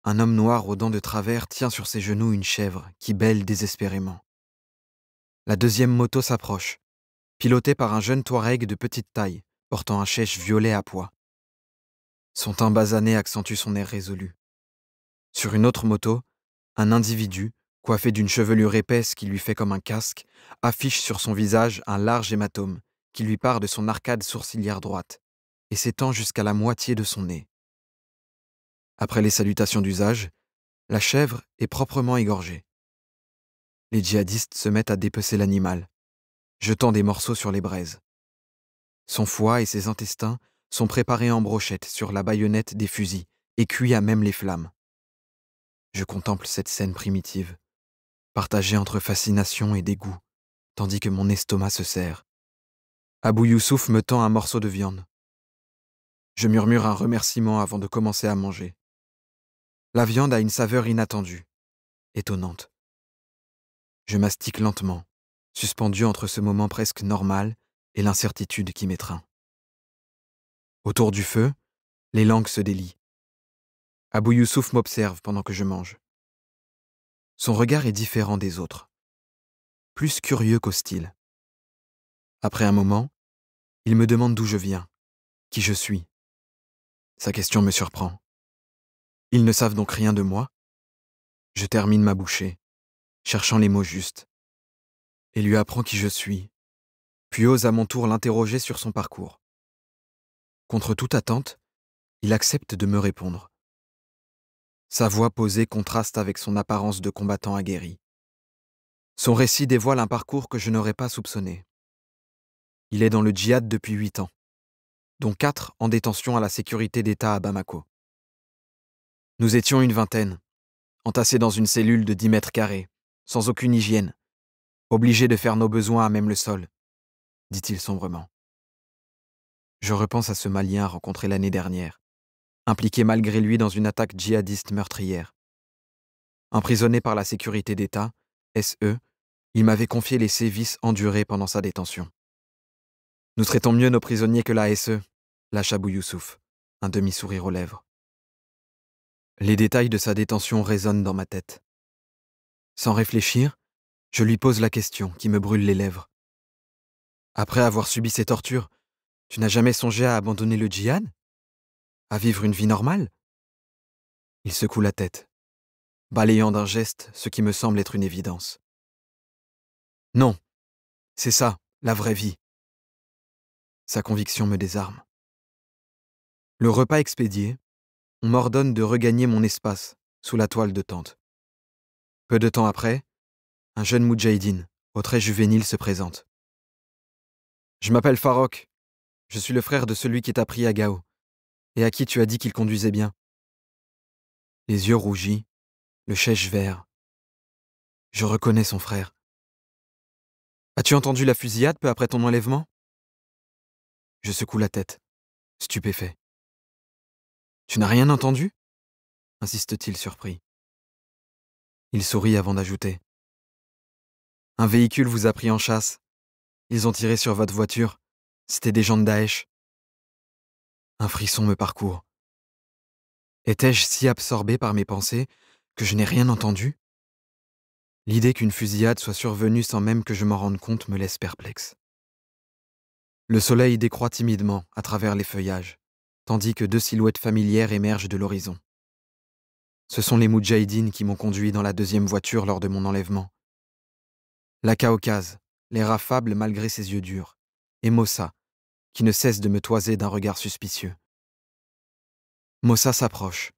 un homme noir aux dents de travers tient sur ses genoux une chèvre qui bêle désespérément. La deuxième moto s'approche, pilotée par un jeune Touareg de petite taille, portant un chèche violet à pois. Son teint basané accentue son air résolu. Sur une autre moto, un individu, coiffé d'une chevelure épaisse qui lui fait comme un casque, affiche sur son visage un large hématome qui lui part de son arcade sourcilière droite et s'étend jusqu'à la moitié de son nez. Après les salutations d'usage, la chèvre est proprement égorgée. Les djihadistes se mettent à dépecer l'animal, jetant des morceaux sur les braises. Son foie et ses intestins sont préparés en brochettes sur la baïonnette des fusils et cuits à même les flammes. Je contemple cette scène primitive, partagée entre fascination et dégoût, tandis que mon estomac se serre. Abou Youssouf me tend un morceau de viande. Je murmure un remerciement avant de commencer à manger. La viande a une saveur inattendue, étonnante. Je mastique lentement, suspendu entre ce moment presque normal et l'incertitude qui m'étreint. Autour du feu, les langues se délient, Abou Youssouf m'observe pendant que je mange. Son regard est différent des autres, plus curieux qu'hostile. Après un moment, il me demande d'où je viens, qui je suis. Sa question me surprend. Ils ne savent donc rien de moi? Je termine ma bouchée, cherchant les mots justes, et lui apprends qui je suis, puis ose à mon tour l'interroger sur son parcours. Contre toute attente, il accepte de me répondre. Sa voix posée contraste avec son apparence de combattant aguerri. Son récit dévoile un parcours que je n'aurais pas soupçonné. Il est dans le djihad depuis 8 ans, dont 4 en détention à la sécurité d'État à Bamako. Nous étions une vingtaine, entassés dans une cellule de 10 mètres carrés, sans aucune hygiène, obligés de faire nos besoins à même le sol, dit-il sombrement. Je repense à ce Malien rencontré l'année dernière, impliqué malgré lui dans une attaque djihadiste meurtrière. Emprisonné par la sécurité d'État, SE, il m'avait confié les sévices endurés pendant sa détention. Nous traitons mieux nos prisonniers que la SE, lâche Abou Youssouf, un demi-sourire aux lèvres. Les détails de sa détention résonnent dans ma tête. Sans réfléchir, je lui pose la question qui me brûle les lèvres. Après avoir subi ces tortures, tu n'as jamais songé à abandonner le djihad? À vivre une vie normale? Il secoue la tête, balayant d'un geste ce qui me semble être une évidence. Non, c'est ça, la vraie vie. Sa conviction me désarme. Le repas expédié, on m'ordonne de regagner mon espace, sous la toile de tente. Peu de temps après, un jeune moudjahidine, au trait juvénile, se présente. Je m'appelle Farok. Je suis le frère de celui qui t'a pris à Gao, et à qui tu as dit qu'il conduisait bien. Les yeux rougis, le chèche vert. Je reconnais son frère. As-tu entendu la fusillade peu après ton enlèvement? Je secoue la tête, stupéfait. Tu n'as rien entendu? Insiste-t-il surpris. Il sourit avant d'ajouter. Un véhicule vous a pris en chasse. Ils ont tiré sur votre voiture. C'étaient des gens de Daesh. Un frisson me parcourt. Étais-je si absorbé par mes pensées que je n'ai rien entendu? L'idée qu'une fusillade soit survenue sans même que je m'en rende compte me laisse perplexe. Le soleil décroît timidement à travers les feuillages, tandis que 2 silhouettes familières émergent de l'horizon. Ce sont les moudjahidines qui m'ont conduit dans la 2e voiture lors de mon enlèvement. La Caucase, l'air affable malgré ses yeux durs, et Mossa, qui ne cesse de me toiser d'un regard suspicieux. Mossa s'approche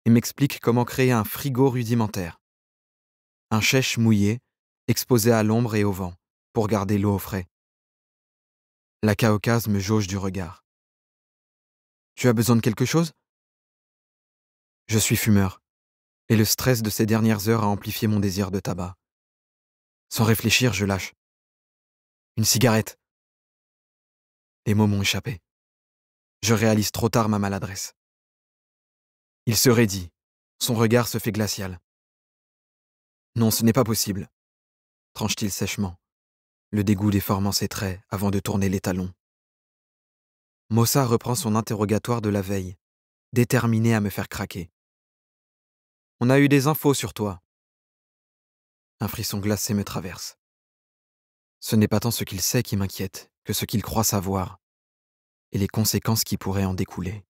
et m'explique comment créer un frigo rudimentaire. Un chèche mouillé, exposé à l'ombre et au vent, pour garder l'eau au frais. La Caucase me jauge du regard. Tu as besoin de quelque chose? Je suis fumeur, et le stress de ces dernières heures a amplifié mon désir de tabac. Sans réfléchir, je lâche. Une cigarette. Les mots m'ont échappé. Je réalise trop tard ma maladresse. Il se raidit. Son regard se fait glacial. Non, ce n'est pas possible, tranche-t-il sèchement, le dégoût déformant ses traits avant de tourner les talons. Mossa reprend son interrogatoire de la veille, déterminé à me faire craquer. On a eu des infos sur toi. Un frisson glacé me traverse. Ce n'est pas tant ce qu'il sait qui m'inquiète que ce qu'il croit savoir, et les conséquences qui pourraient en découler.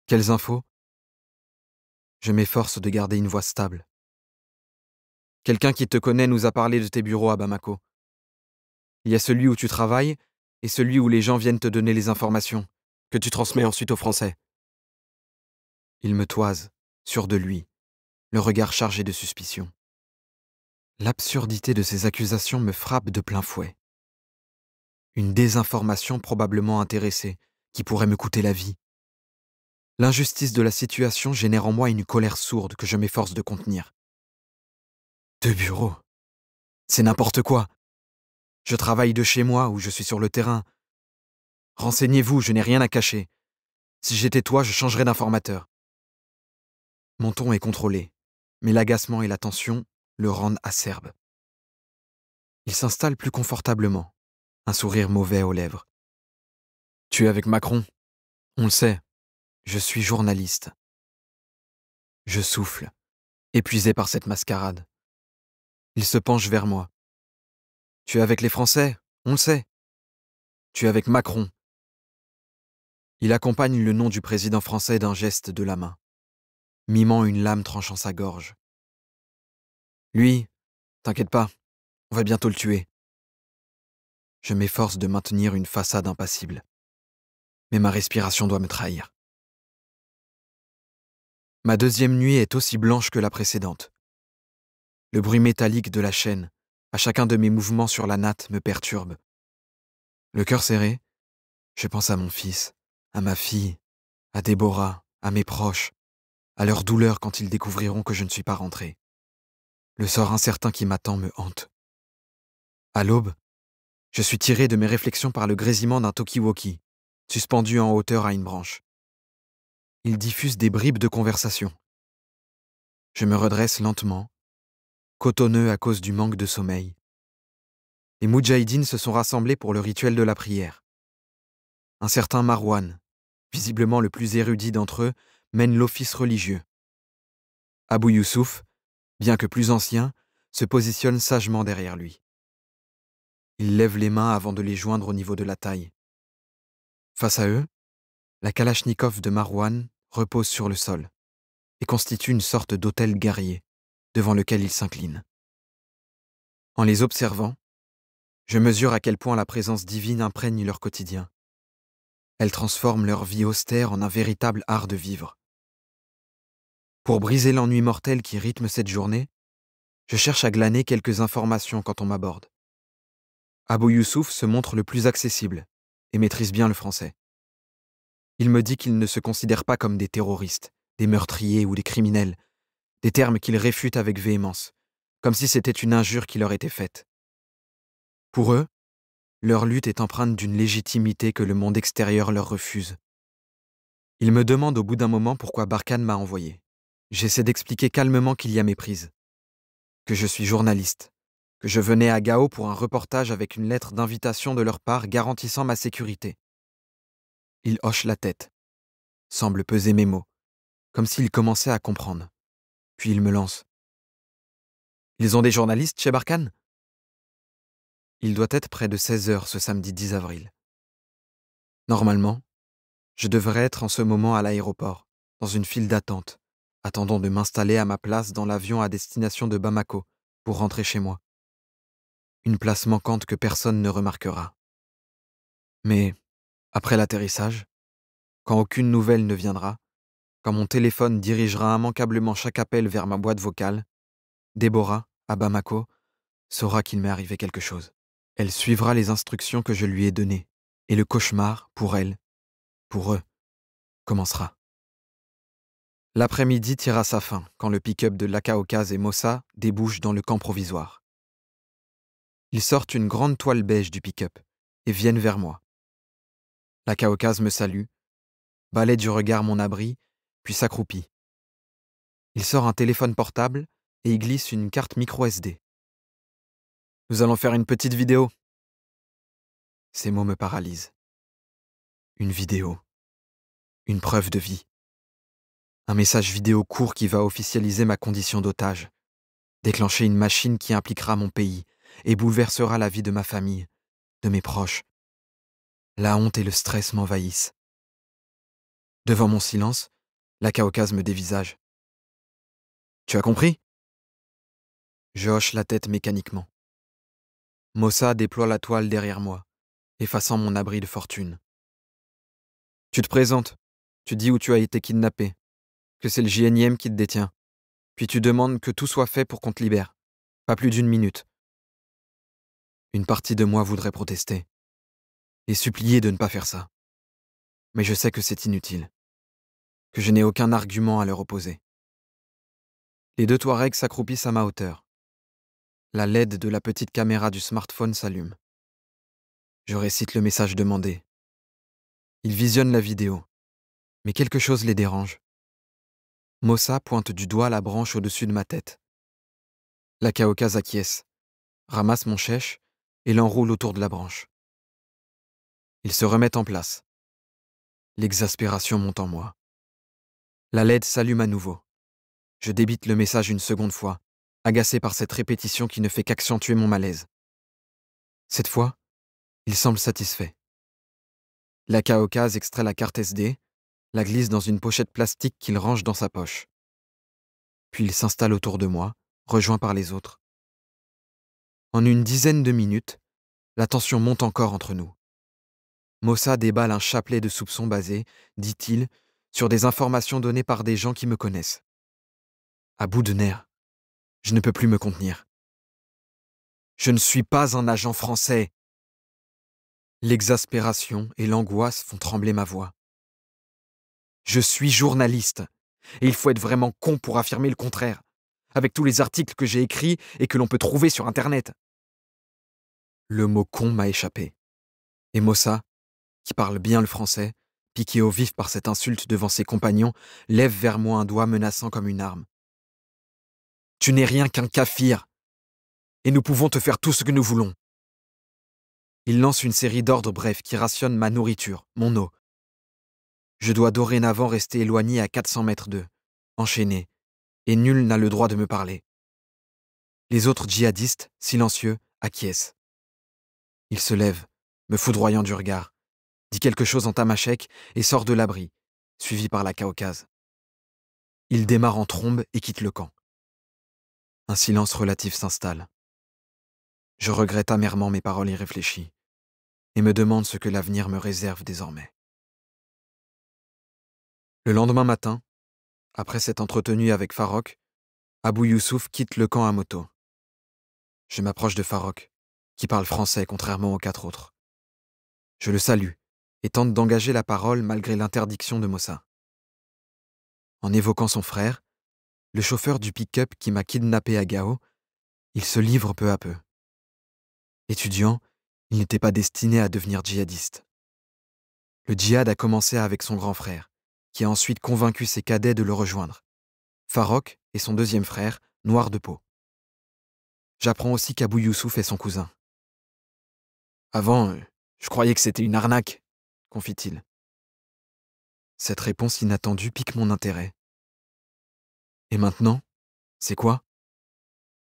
Quelles infos? Je m'efforce de garder une voix stable. Quelqu'un qui te connaît nous a parlé de tes bureaux à Bamako. Il y a celui où tu travailles et celui où les gens viennent te donner les informations, que tu transmets ensuite aux Français. Il me toise, sûr de lui, le regard chargé de suspicion. L'absurdité de ces accusations me frappe de plein fouet. Une désinformation probablement intéressée, qui pourrait me coûter la vie. L'injustice de la situation génère en moi une colère sourde que je m'efforce de contenir. 2 bureaux. C'est n'importe quoi. Je travaille de chez moi ou je suis sur le terrain. Renseignez-vous, je n'ai rien à cacher. Si j'étais toi, je changerais d'informateur. Mon ton est contrôlé, mais l'agacement et la tension le rendent acerbe. Il s'installe plus confortablement, un sourire mauvais aux lèvres. Tu es avec Macron? On le sait, je suis journaliste. Je souffle, épuisé par cette mascarade. Il se penche vers moi. Tu es avec les Français, on le sait. Tu es avec Macron. Il accompagne le nom du président français d'un geste de la main, mimant une lame tranchant sa gorge. Lui, t'inquiète pas, on va bientôt le tuer. Je m'efforce de maintenir une façade impassible. Mais ma respiration doit me trahir. Ma deuxième nuit est aussi blanche que la précédente. Le bruit métallique de la chaîne, à chacun de mes mouvements sur la natte, me perturbe. Le cœur serré, je pense à mon fils, à ma fille, à Déborah, à mes proches, à leur douleur quand ils découvriront que je ne suis pas rentré. Le sort incertain qui m'attend me hante. À l'aube, je suis tiré de mes réflexions par le grésillement d'un talkie-walkie, suspendu en hauteur à une branche. Il diffuse des bribes de conversation. Je me redresse lentement, cotonneux à cause du manque de sommeil. Les Moudjahidines se sont rassemblés pour le rituel de la prière. Un certain Marwan, visiblement le plus érudit d'entre eux, mène l'office religieux. Abou Youssouf, bien que plus ancien, se positionne sagement derrière lui. Il lève les mains avant de les joindre au niveau de la taille. Face à eux, la Kalachnikov de Marwan repose sur le sol et constitue une sorte d'autel guerrier devant lequel ils s'inclinent. En les observant, je mesure à quel point la présence divine imprègne leur quotidien. Elle transforme leur vie austère en un véritable art de vivre. Pour briser l'ennui mortel qui rythme cette journée, je cherche à glaner quelques informations quand on m'aborde. Abou Youssouf se montre le plus accessible et maîtrise bien le français. Il me dit qu'ils ne se considèrent pas comme des terroristes, des meurtriers ou des criminels, des termes qu'il réfute avec véhémence, comme si c'était une injure qui leur était faite. Pour eux, leur lutte est empreinte d'une légitimité que le monde extérieur leur refuse. Ils me demandent au bout d'un moment pourquoi Barkhane m'a envoyé. J'essaie d'expliquer calmement qu'il y a méprise, que je suis journaliste, que je venais à Gao pour un reportage avec une lettre d'invitation de leur part garantissant ma sécurité. Ils hochent la tête, semblent peser mes mots, comme s'ils commençaient à comprendre. Puis ils me lancent. Ils ont des journalistes chez Barkhane ? Il doit être près de 16 heures ce samedi 10 avril. Normalement, je devrais être en ce moment à l'aéroport, dans une file d'attente, attendant de m'installer à ma place dans l'avion à destination de Bamako pour rentrer chez moi. Une place manquante que personne ne remarquera. Mais, après l'atterrissage, quand aucune nouvelle ne viendra, quand mon téléphone dirigera immanquablement chaque appel vers ma boîte vocale, Déborah, à Bamako, saura qu'il m'est arrivé quelque chose. Elle suivra les instructions que je lui ai données, et le cauchemar, pour elle, pour eux, commencera. L'après-midi tire à sa fin quand le pick-up de Lakaokaz et Mossa débouche dans le camp provisoire. Ils sortent une grande toile beige du pick-up et viennent vers moi. Lakaokaz me salue, balaie du regard mon abri, puis s'accroupit. Il sort un téléphone portable et y glisse une carte micro SD. Nous allons faire une petite vidéo. Ces mots me paralysent. Une vidéo. Une preuve de vie. Un message vidéo court qui va officialiser ma condition d'otage, déclencher une machine qui impliquera mon pays et bouleversera la vie de ma famille, de mes proches. La honte et le stress m'envahissent. Devant mon silence, la Caucase me dévisage. Tu as compris ? Je hoche la tête mécaniquement. Mossa déploie la toile derrière moi, effaçant mon abri de fortune. Tu te présentes, tu dis où tu as été kidnappé, que c'est le JNIM qui te détient, puis tu demandes que tout soit fait pour qu'on te libère. Pas plus d'1 minute. Une partie de moi voudrait protester et supplier de ne pas faire ça. Mais je sais que c'est inutile, que je n'ai aucun argument à leur opposer. Les deux Touaregs s'accroupissent à ma hauteur. La LED de la petite caméra du smartphone s'allume. Je récite le message demandé. Ils visionnent la vidéo, mais quelque chose les dérange. Mossa pointe du doigt la branche au-dessus de ma tête. La Caucase acquiesce, ramasse mon chèche et l'enroule autour de la branche. Ils se remettent en place. L'exaspération monte en moi. La LED s'allume à nouveau. Je débite le message une seconde fois, agacé par cette répétition qui ne fait qu'accentuer mon malaise. Cette fois, il semble satisfait. La Caucase extrait la carte SD, la glisse dans une pochette plastique qu'il range dans sa poche. Puis il s'installe autour de moi, rejoint par les autres. En une dizaine de minutes, la tension monte encore entre nous. Mossa déballe un chapelet de soupçons basés, dit-il, sur des informations données par des gens qui me connaissent. À bout de nerfs, je ne peux plus me contenir. Je ne suis pas un agent français. L'exaspération et l'angoisse font trembler ma voix. Je suis journaliste, et il faut être vraiment con pour affirmer le contraire, avec tous les articles que j'ai écrits et que l'on peut trouver sur Internet. Le mot con m'a échappé. Et Mossa, qui parle bien le français, piqué au vif par cette insulte devant ses compagnons, lève vers moi un doigt menaçant comme une arme. Tu n'es rien qu'un kafir, et nous pouvons te faire tout ce que nous voulons. Il lance une série d'ordres brefs qui rationnent ma nourriture, mon eau. Je dois dorénavant rester éloigné à 400 mètres d'eux, enchaîné, et nul n'a le droit de me parler. Les autres djihadistes, silencieux, acquiescent. Il se lève, me foudroyant du regard, dit quelque chose en tamashek et sort de l'abri, suivi par la Caucase. Il démarre en trombe et quitte le camp. Un silence relatif s'installe. Je regrette amèrement mes paroles irréfléchies et me demande ce que l'avenir me réserve désormais. Le lendemain matin, après s'être entretenu avec Farok, Abou Youssouf quitte le camp à moto. Je m'approche de Farok, qui parle français contrairement aux 4 autres. Je le salue et tente d'engager la parole malgré l'interdiction de Mossa. En évoquant son frère, le chauffeur du pick-up qui m'a kidnappé à Gao, il se livre peu à peu. Étudiant, il n'était pas destiné à devenir djihadiste. Le djihad a commencé avec son grand frère, qui a ensuite convaincu ses cadets de le rejoindre. Farok et son deuxième frère, noir de peau. J'apprends aussi qu'Abou Youssouf est son cousin. Avant, je croyais que c'était une arnaque, confie-t-il. Cette réponse inattendue pique mon intérêt. Et maintenant, c'est quoi?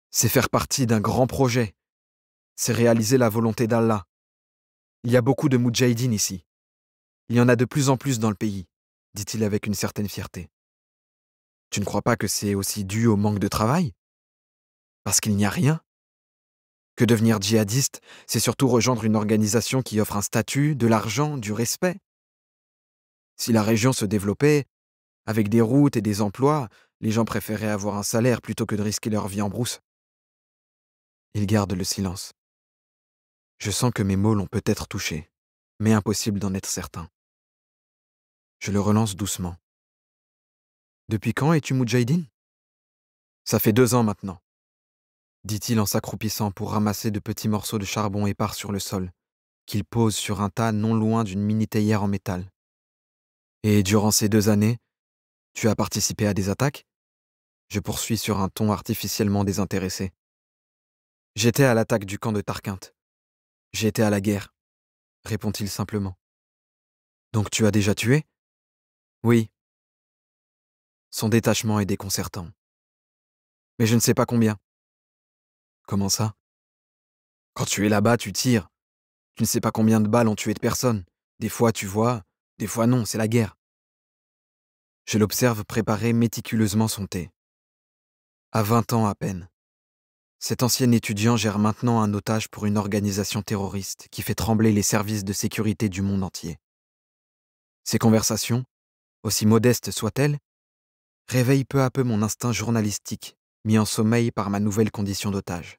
C'est faire partie d'un grand projet. C'est réaliser la volonté d'Allah. Il y a beaucoup de moudjahidines ici. Il y en a de plus en plus dans le pays, dit-il avec une certaine fierté. Tu ne crois pas que c'est aussi dû au manque de travail? Parce qu'il n'y a rien? Que devenir djihadiste, c'est surtout rejoindre une organisation qui offre un statut, de l'argent, du respect. Si la région se développait, avec des routes et des emplois, les gens préféraient avoir un salaire plutôt que de risquer leur vie en brousse. Il garde le silence. Je sens que mes mots l'ont peut-être touché, mais impossible d'en être certain. Je le relance doucement. Depuis quand es-tu moudjahidine? Ça fait 2 ans maintenant, dit-il en s'accroupissant pour ramasser de petits morceaux de charbon épars sur le sol, qu'il pose sur un tas non loin d'une mini-théière en métal. Et durant ces 2 années, tu as participé à des attaques? Je poursuis sur un ton artificiellement désintéressé. J'étais à l'attaque du camp de Tarquinte. J'ai été à la guerre, répond-il simplement. Donc tu as déjà tué? Oui. Son détachement est déconcertant. Mais je ne sais pas combien. Comment ça? Quand tu es là-bas, tu tires. Tu ne sais pas combien de balles ont tué de personnes. Des fois tu vois, des fois non, c'est la guerre. Je l'observe préparer méticuleusement son thé. À 20 ans à peine. Cet ancien étudiant gère maintenant un otage pour une organisation terroriste qui fait trembler les services de sécurité du monde entier. Ces conversations, aussi modestes soient-elles, réveillent peu à peu mon instinct journalistique, mis en sommeil par ma nouvelle condition d'otage.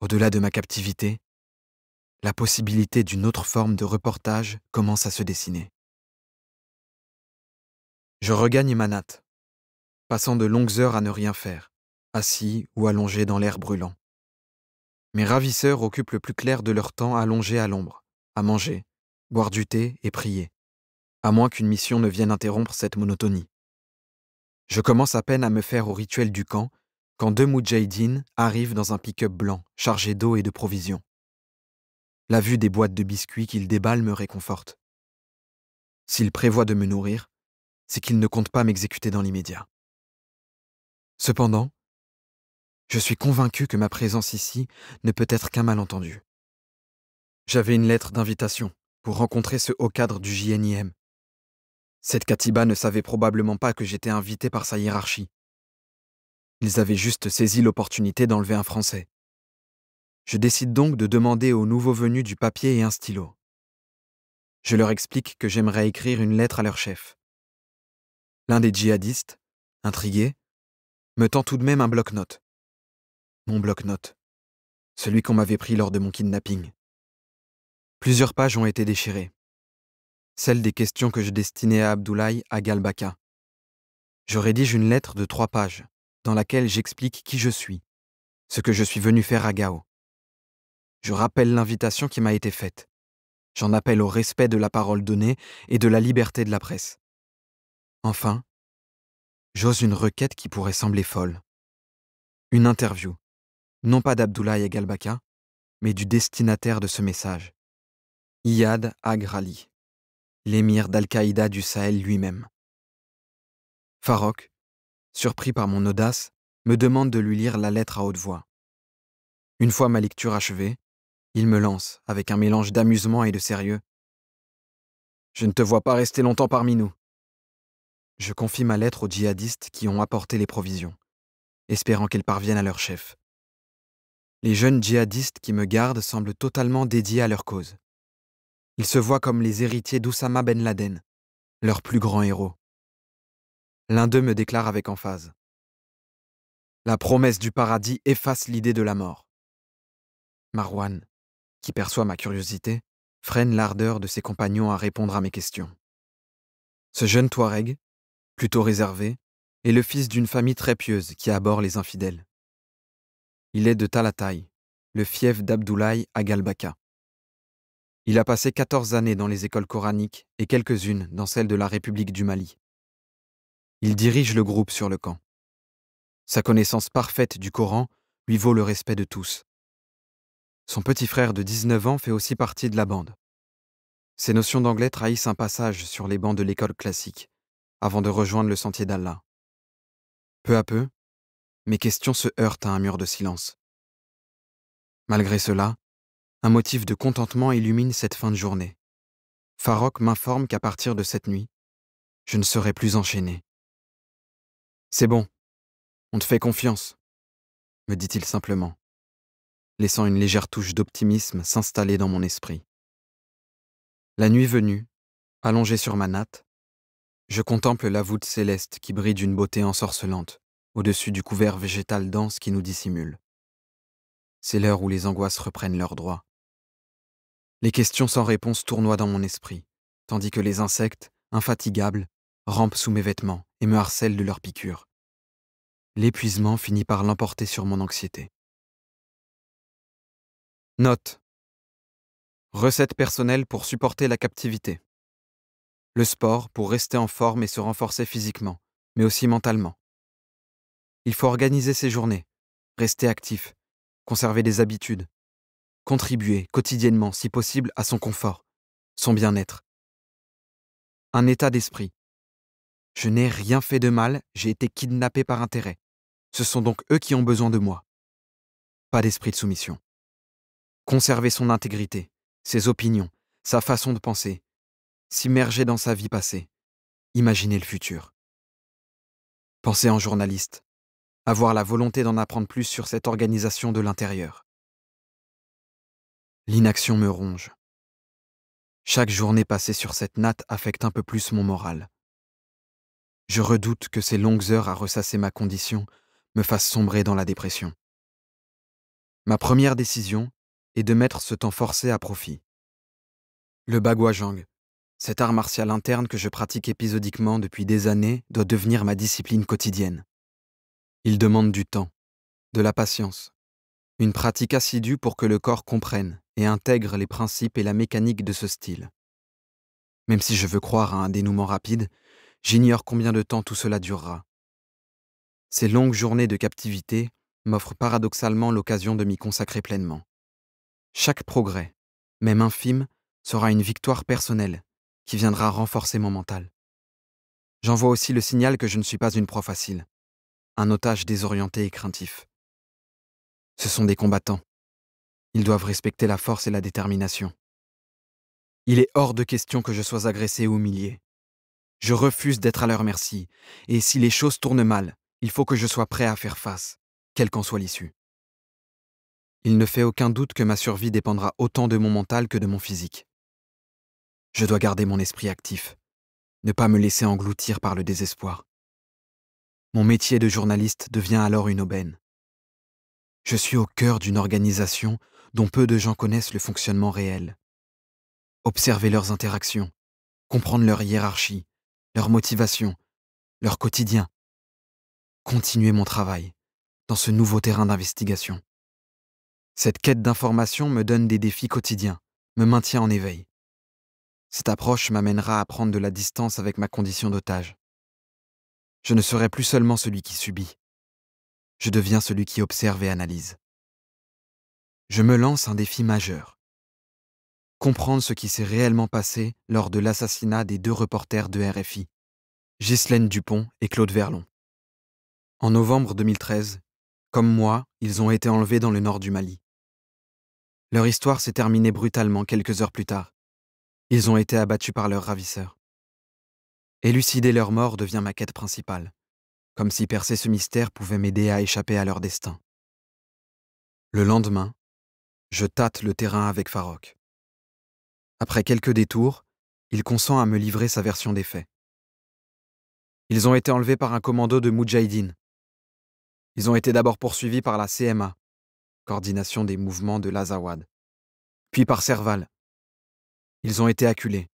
Au-delà de ma captivité, la possibilité d'une autre forme de reportage commence à se dessiner. Je regagne Manat, passant de longues heures à ne rien faire, assis ou allongé dans l'air brûlant. Mes ravisseurs occupent le plus clair de leur temps allongés à l'ombre, à manger, boire du thé et prier, à moins qu'une mission ne vienne interrompre cette monotonie. Je commence à peine à me faire au rituel du camp quand 2 moudjahidines arrivent dans un pick-up blanc chargé d'eau et de provisions. La vue des boîtes de biscuits qu'ils déballent me réconforte. S'ils prévoient de me nourrir, c'est qu'ils ne comptent pas m'exécuter dans l'immédiat. Cependant, je suis convaincu que ma présence ici ne peut être qu'un malentendu. J'avais une lettre d'invitation pour rencontrer ce haut cadre du JNIM. Cette Katiba ne savait probablement pas que j'étais invité par sa hiérarchie. Ils avaient juste saisi l'opportunité d'enlever un Français. Je décide donc de demander aux nouveaux venus du papier et un stylo. Je leur explique que j'aimerais écrire une lettre à leur chef. L'un des djihadistes, intrigué, me tend tout de même un bloc-notes. Mon bloc-notes, celui qu'on m'avait pris lors de mon kidnapping. Plusieurs pages ont été déchirées. Celles des questions que je destinais à Abdoulaye à Galbaka. Je rédige une lettre de 3 pages, dans laquelle j'explique qui je suis, ce que je suis venu faire à Gao. Je rappelle l'invitation qui m'a été faite. J'en appelle au respect de la parole donnée et de la liberté de la presse. Enfin, j'ose une requête qui pourrait sembler folle. Une interview, non pas d'Abdoulaye et Galbaka, mais du destinataire de ce message, Iyad Agrali, l'émir d'Al-Qaïda du Sahel lui-même. Farok, surpris par mon audace, me demande de lui lire la lettre à haute voix. Une fois ma lecture achevée, il me lance, avec un mélange d'amusement et de sérieux. « Je ne te vois pas rester longtemps parmi nous. » Je confie ma lettre aux djihadistes qui ont apporté les provisions, espérant qu'elles parviennent à leur chef. Les jeunes djihadistes qui me gardent semblent totalement dédiés à leur cause. Ils se voient comme les héritiers d'Oussama Ben Laden, leur plus grand héros. L'un d'eux me déclare avec emphase. La promesse du paradis efface l'idée de la mort. Marwan, qui perçoit ma curiosité, freine l'ardeur de ses compagnons à répondre à mes questions. Ce jeune Touareg, plutôt réservé, est le fils d'une famille très pieuse qui abhorre les infidèles. Il est de Talatay, le fief d'Abdoulaye à Galbaka. Il a passé 14 années dans les écoles coraniques et quelques-unes dans celles de la République du Mali. Il dirige le groupe sur le camp. Sa connaissance parfaite du Coran lui vaut le respect de tous. Son petit frère de 19 ans fait aussi partie de la bande. Ses notions d'anglais trahissent un passage sur les bancs de l'école classique, avant de rejoindre le sentier d'Allah. Peu à peu, mes questions se heurtent à un mur de silence. Malgré cela, un motif de contentement illumine cette fin de journée. Farok m'informe qu'à partir de cette nuit, je ne serai plus enchaîné. « C'est bon, on te fait confiance », me dit-il simplement, laissant une légère touche d'optimisme s'installer dans mon esprit. La nuit venue, allongé sur ma natte, je contemple la voûte céleste qui brille d'une beauté ensorcelante au-dessus du couvert végétal dense qui nous dissimule. C'est l'heure où les angoisses reprennent leur droit. Les questions sans réponse tournoient dans mon esprit, tandis que les insectes, infatigables, rampent sous mes vêtements et me harcèlent de leurs piqûres. L'épuisement finit par l'emporter sur mon anxiété. Note. Recette personnelle pour supporter la captivité. Le sport pour rester en forme et se renforcer physiquement, mais aussi mentalement. Il faut organiser ses journées, rester actif, conserver des habitudes, contribuer quotidiennement, si possible, à son confort, son bien-être. Un état d'esprit. Je n'ai rien fait de mal, j'ai été kidnappé par intérêt. Ce sont donc eux qui ont besoin de moi. Pas d'esprit de soumission. Conserver son intégrité, ses opinions, sa façon de penser, s'immerger dans sa vie passée, imaginer le futur. Penser en journaliste, avoir la volonté d'en apprendre plus sur cette organisation de l'intérieur. L'inaction me ronge. Chaque journée passée sur cette natte affecte un peu plus mon moral. Je redoute que ces longues heures à ressasser ma condition me fassent sombrer dans la dépression. Ma première décision est de mettre ce temps forcé à profit. Le Bagua-Jang, cet art martial interne que je pratique épisodiquement depuis des années, doit devenir ma discipline quotidienne. Il demande du temps, de la patience, une pratique assidue pour que le corps comprenne et intègre les principes et la mécanique de ce style. Même si je veux croire à un dénouement rapide, j'ignore combien de temps tout cela durera. Ces longues journées de captivité m'offrent paradoxalement l'occasion de m'y consacrer pleinement. Chaque progrès, même infime, sera une victoire personnelle qui viendra renforcer mon mental. J'envoie aussi le signal que je ne suis pas une proie facile. un otage désorienté et craintif. Ce sont des combattants. Ils doivent respecter la force et la détermination. Il est hors de question que je sois agressé ou humilié. Je refuse d'être à leur merci, et si les choses tournent mal, il faut que je sois prêt à faire face, quelle qu'en soit l'issue. Il ne fait aucun doute que ma survie dépendra autant de mon mental que de mon physique. Je dois garder mon esprit actif, ne pas me laisser engloutir par le désespoir. Mon métier de journaliste devient alors une aubaine. Je suis au cœur d'une organisation dont peu de gens connaissent le fonctionnement réel. Observer leurs interactions, comprendre leur hiérarchie, leur motivation, leur quotidien. Continuer mon travail dans ce nouveau terrain d'investigation. Cette quête d'information me donne des défis quotidiens, me maintient en éveil. Cette approche m'amènera à prendre de la distance avec ma condition d'otage. Je ne serai plus seulement celui qui subit. Je deviens celui qui observe et analyse. Je me lance un défi majeur. Comprendre ce qui s'est réellement passé lors de l'assassinat des 2 reporters de RFI, Ghislaine Dupont et Claude Verlon. En novembre 2013, comme moi, ils ont été enlevés dans le nord du Mali. Leur histoire s'est terminée brutalement quelques heures plus tard. Ils ont été abattus par leurs ravisseurs. Élucider leur mort devient ma quête principale, comme si percer ce mystère pouvait m'aider à échapper à leur destin. Le lendemain, je tâte le terrain avec Farrokh. Après quelques détours, il consent à me livrer sa version des faits. Ils ont été enlevés par un commando de Moudjahidine. Ils ont été d'abord poursuivis par la CMA, coordination des mouvements de l'Azawad, puis par Serval. Ils ont été acculés.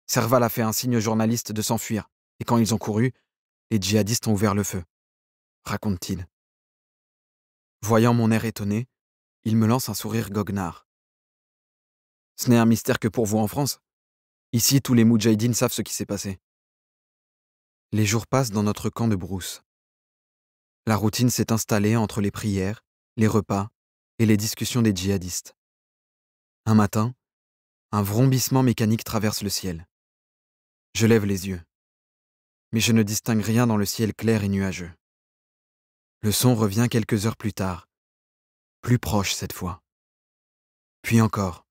Serval a fait un signe aux journalistes de s'enfuir, et quand ils ont couru, les djihadistes ont ouvert le feu, raconte-t-il. Voyant mon air étonné, il me lance un sourire goguenard. Ce n'est un mystère que pour vous en France. Ici, tous les Moudjahidines savent ce qui s'est passé. Les jours passent dans notre camp de brousse. La routine s'est installée entre les prières, les repas et les discussions des djihadistes. Un matin, un vrombissement mécanique traverse le ciel. Je lève les yeux, mais je ne distingue rien dans le ciel clair et nuageux. Le son revient quelques heures plus tard, plus proche cette fois. Puis encore.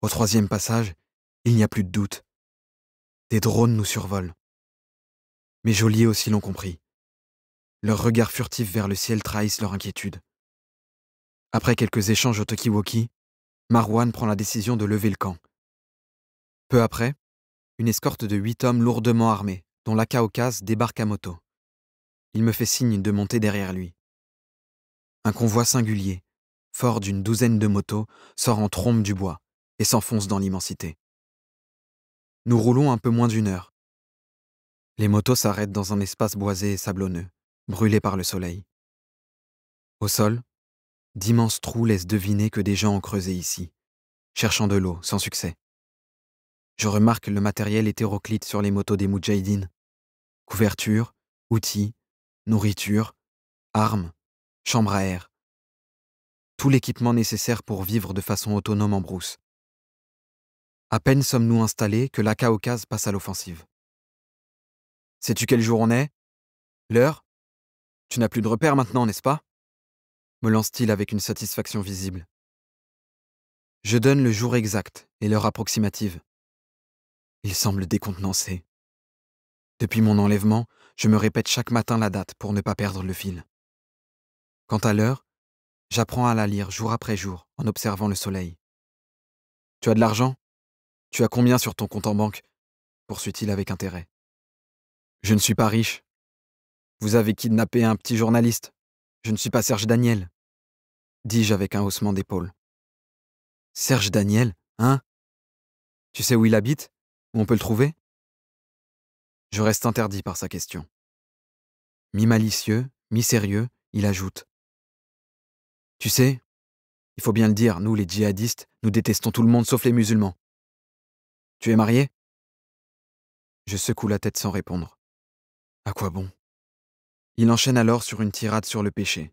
Au 3e passage, il n'y a plus de doute. Des drones nous survolent. Mes geôliers aussi l'ont compris. Leurs regards furtifs vers le ciel trahissent leur inquiétude. Après quelques échanges au talkie-walkie, Marwan prend la décision de lever le camp. Peu après, une escorte de 8 hommes lourdement armés, dont l'Aka-Okaz, débarque à moto. Il me fait signe de monter derrière lui. Un convoi singulier, fort d'une douzaine de motos, sort en trombe du bois et s'enfonce dans l'immensité. Nous roulons un peu moins d'1 heure. Les motos s'arrêtent dans un espace boisé et sablonneux, brûlé par le soleil. Au sol, d'immenses trous laissent deviner que des gens ont creusé ici, cherchant de l'eau, sans succès. Je remarque le matériel hétéroclite sur les motos des Moudjahidines. Couverture, outils, nourriture, armes, chambre à air. Tout l'équipement nécessaire pour vivre de façon autonome en brousse. À peine sommes-nous installés que l'Aka-Okaz passe à l'offensive. Sais-tu quel jour on est? L'heure? Tu n'as plus de repères maintenant, n'est-ce pas? Me lance-t-il avec une satisfaction visible. Je donne le jour exact et l'heure approximative. Il semble décontenancé. Depuis mon enlèvement, je me répète chaque matin la date pour ne pas perdre le fil. Quant à l'heure, j'apprends à la lire jour après jour en observant le soleil. Tu as de l'argent? Tu as combien sur ton compte en banque? Poursuit-il avec intérêt. Je ne suis pas riche. Vous avez kidnappé un petit journaliste. Je ne suis pas Serge Daniel, dis-je avec un haussement d'épaule. Serge Daniel, hein? Tu sais où il habite? Où on peut le trouver? Je reste interdit par sa question. Mi-malicieux, mi-sérieux, il ajoute. Tu sais, il faut bien le dire, nous les djihadistes, nous détestons tout le monde sauf les musulmans. Tu es marié? Je secoue la tête sans répondre. À quoi bon? Il enchaîne alors sur une tirade sur le péché.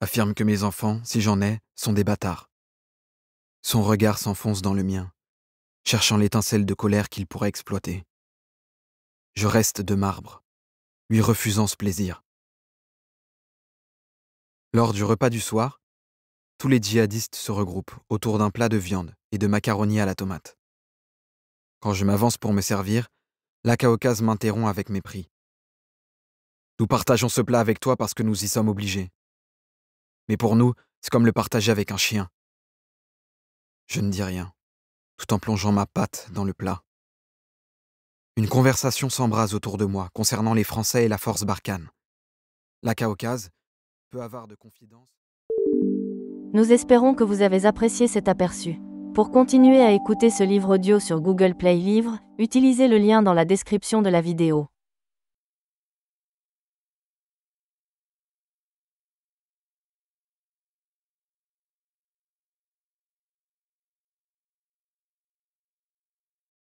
Affirme que mes enfants, si j'en ai, sont des bâtards. Son regard s'enfonce dans le mien, cherchant l'étincelle de colère qu'il pourrait exploiter. Je reste de marbre, lui refusant ce plaisir. Lors du repas du soir, tous les djihadistes se regroupent autour d'un plat de viande et de macaroni à la tomate. Quand je m'avance pour me servir, la Caucase m'interrompt avec mépris. Nous partageons ce plat avec toi parce que nous y sommes obligés. Mais pour nous, c'est comme le partager avec un chien. Je ne dis rien, tout en plongeant ma patte dans le plat. Une conversation s'embrase autour de moi concernant les Français et la force Barkhane. La Caucase, peu avare de confidence. Nous espérons que vous avez apprécié cet aperçu. Pour continuer à écouter ce livre audio sur Google Play Livres, utilisez le lien dans la description de la vidéo.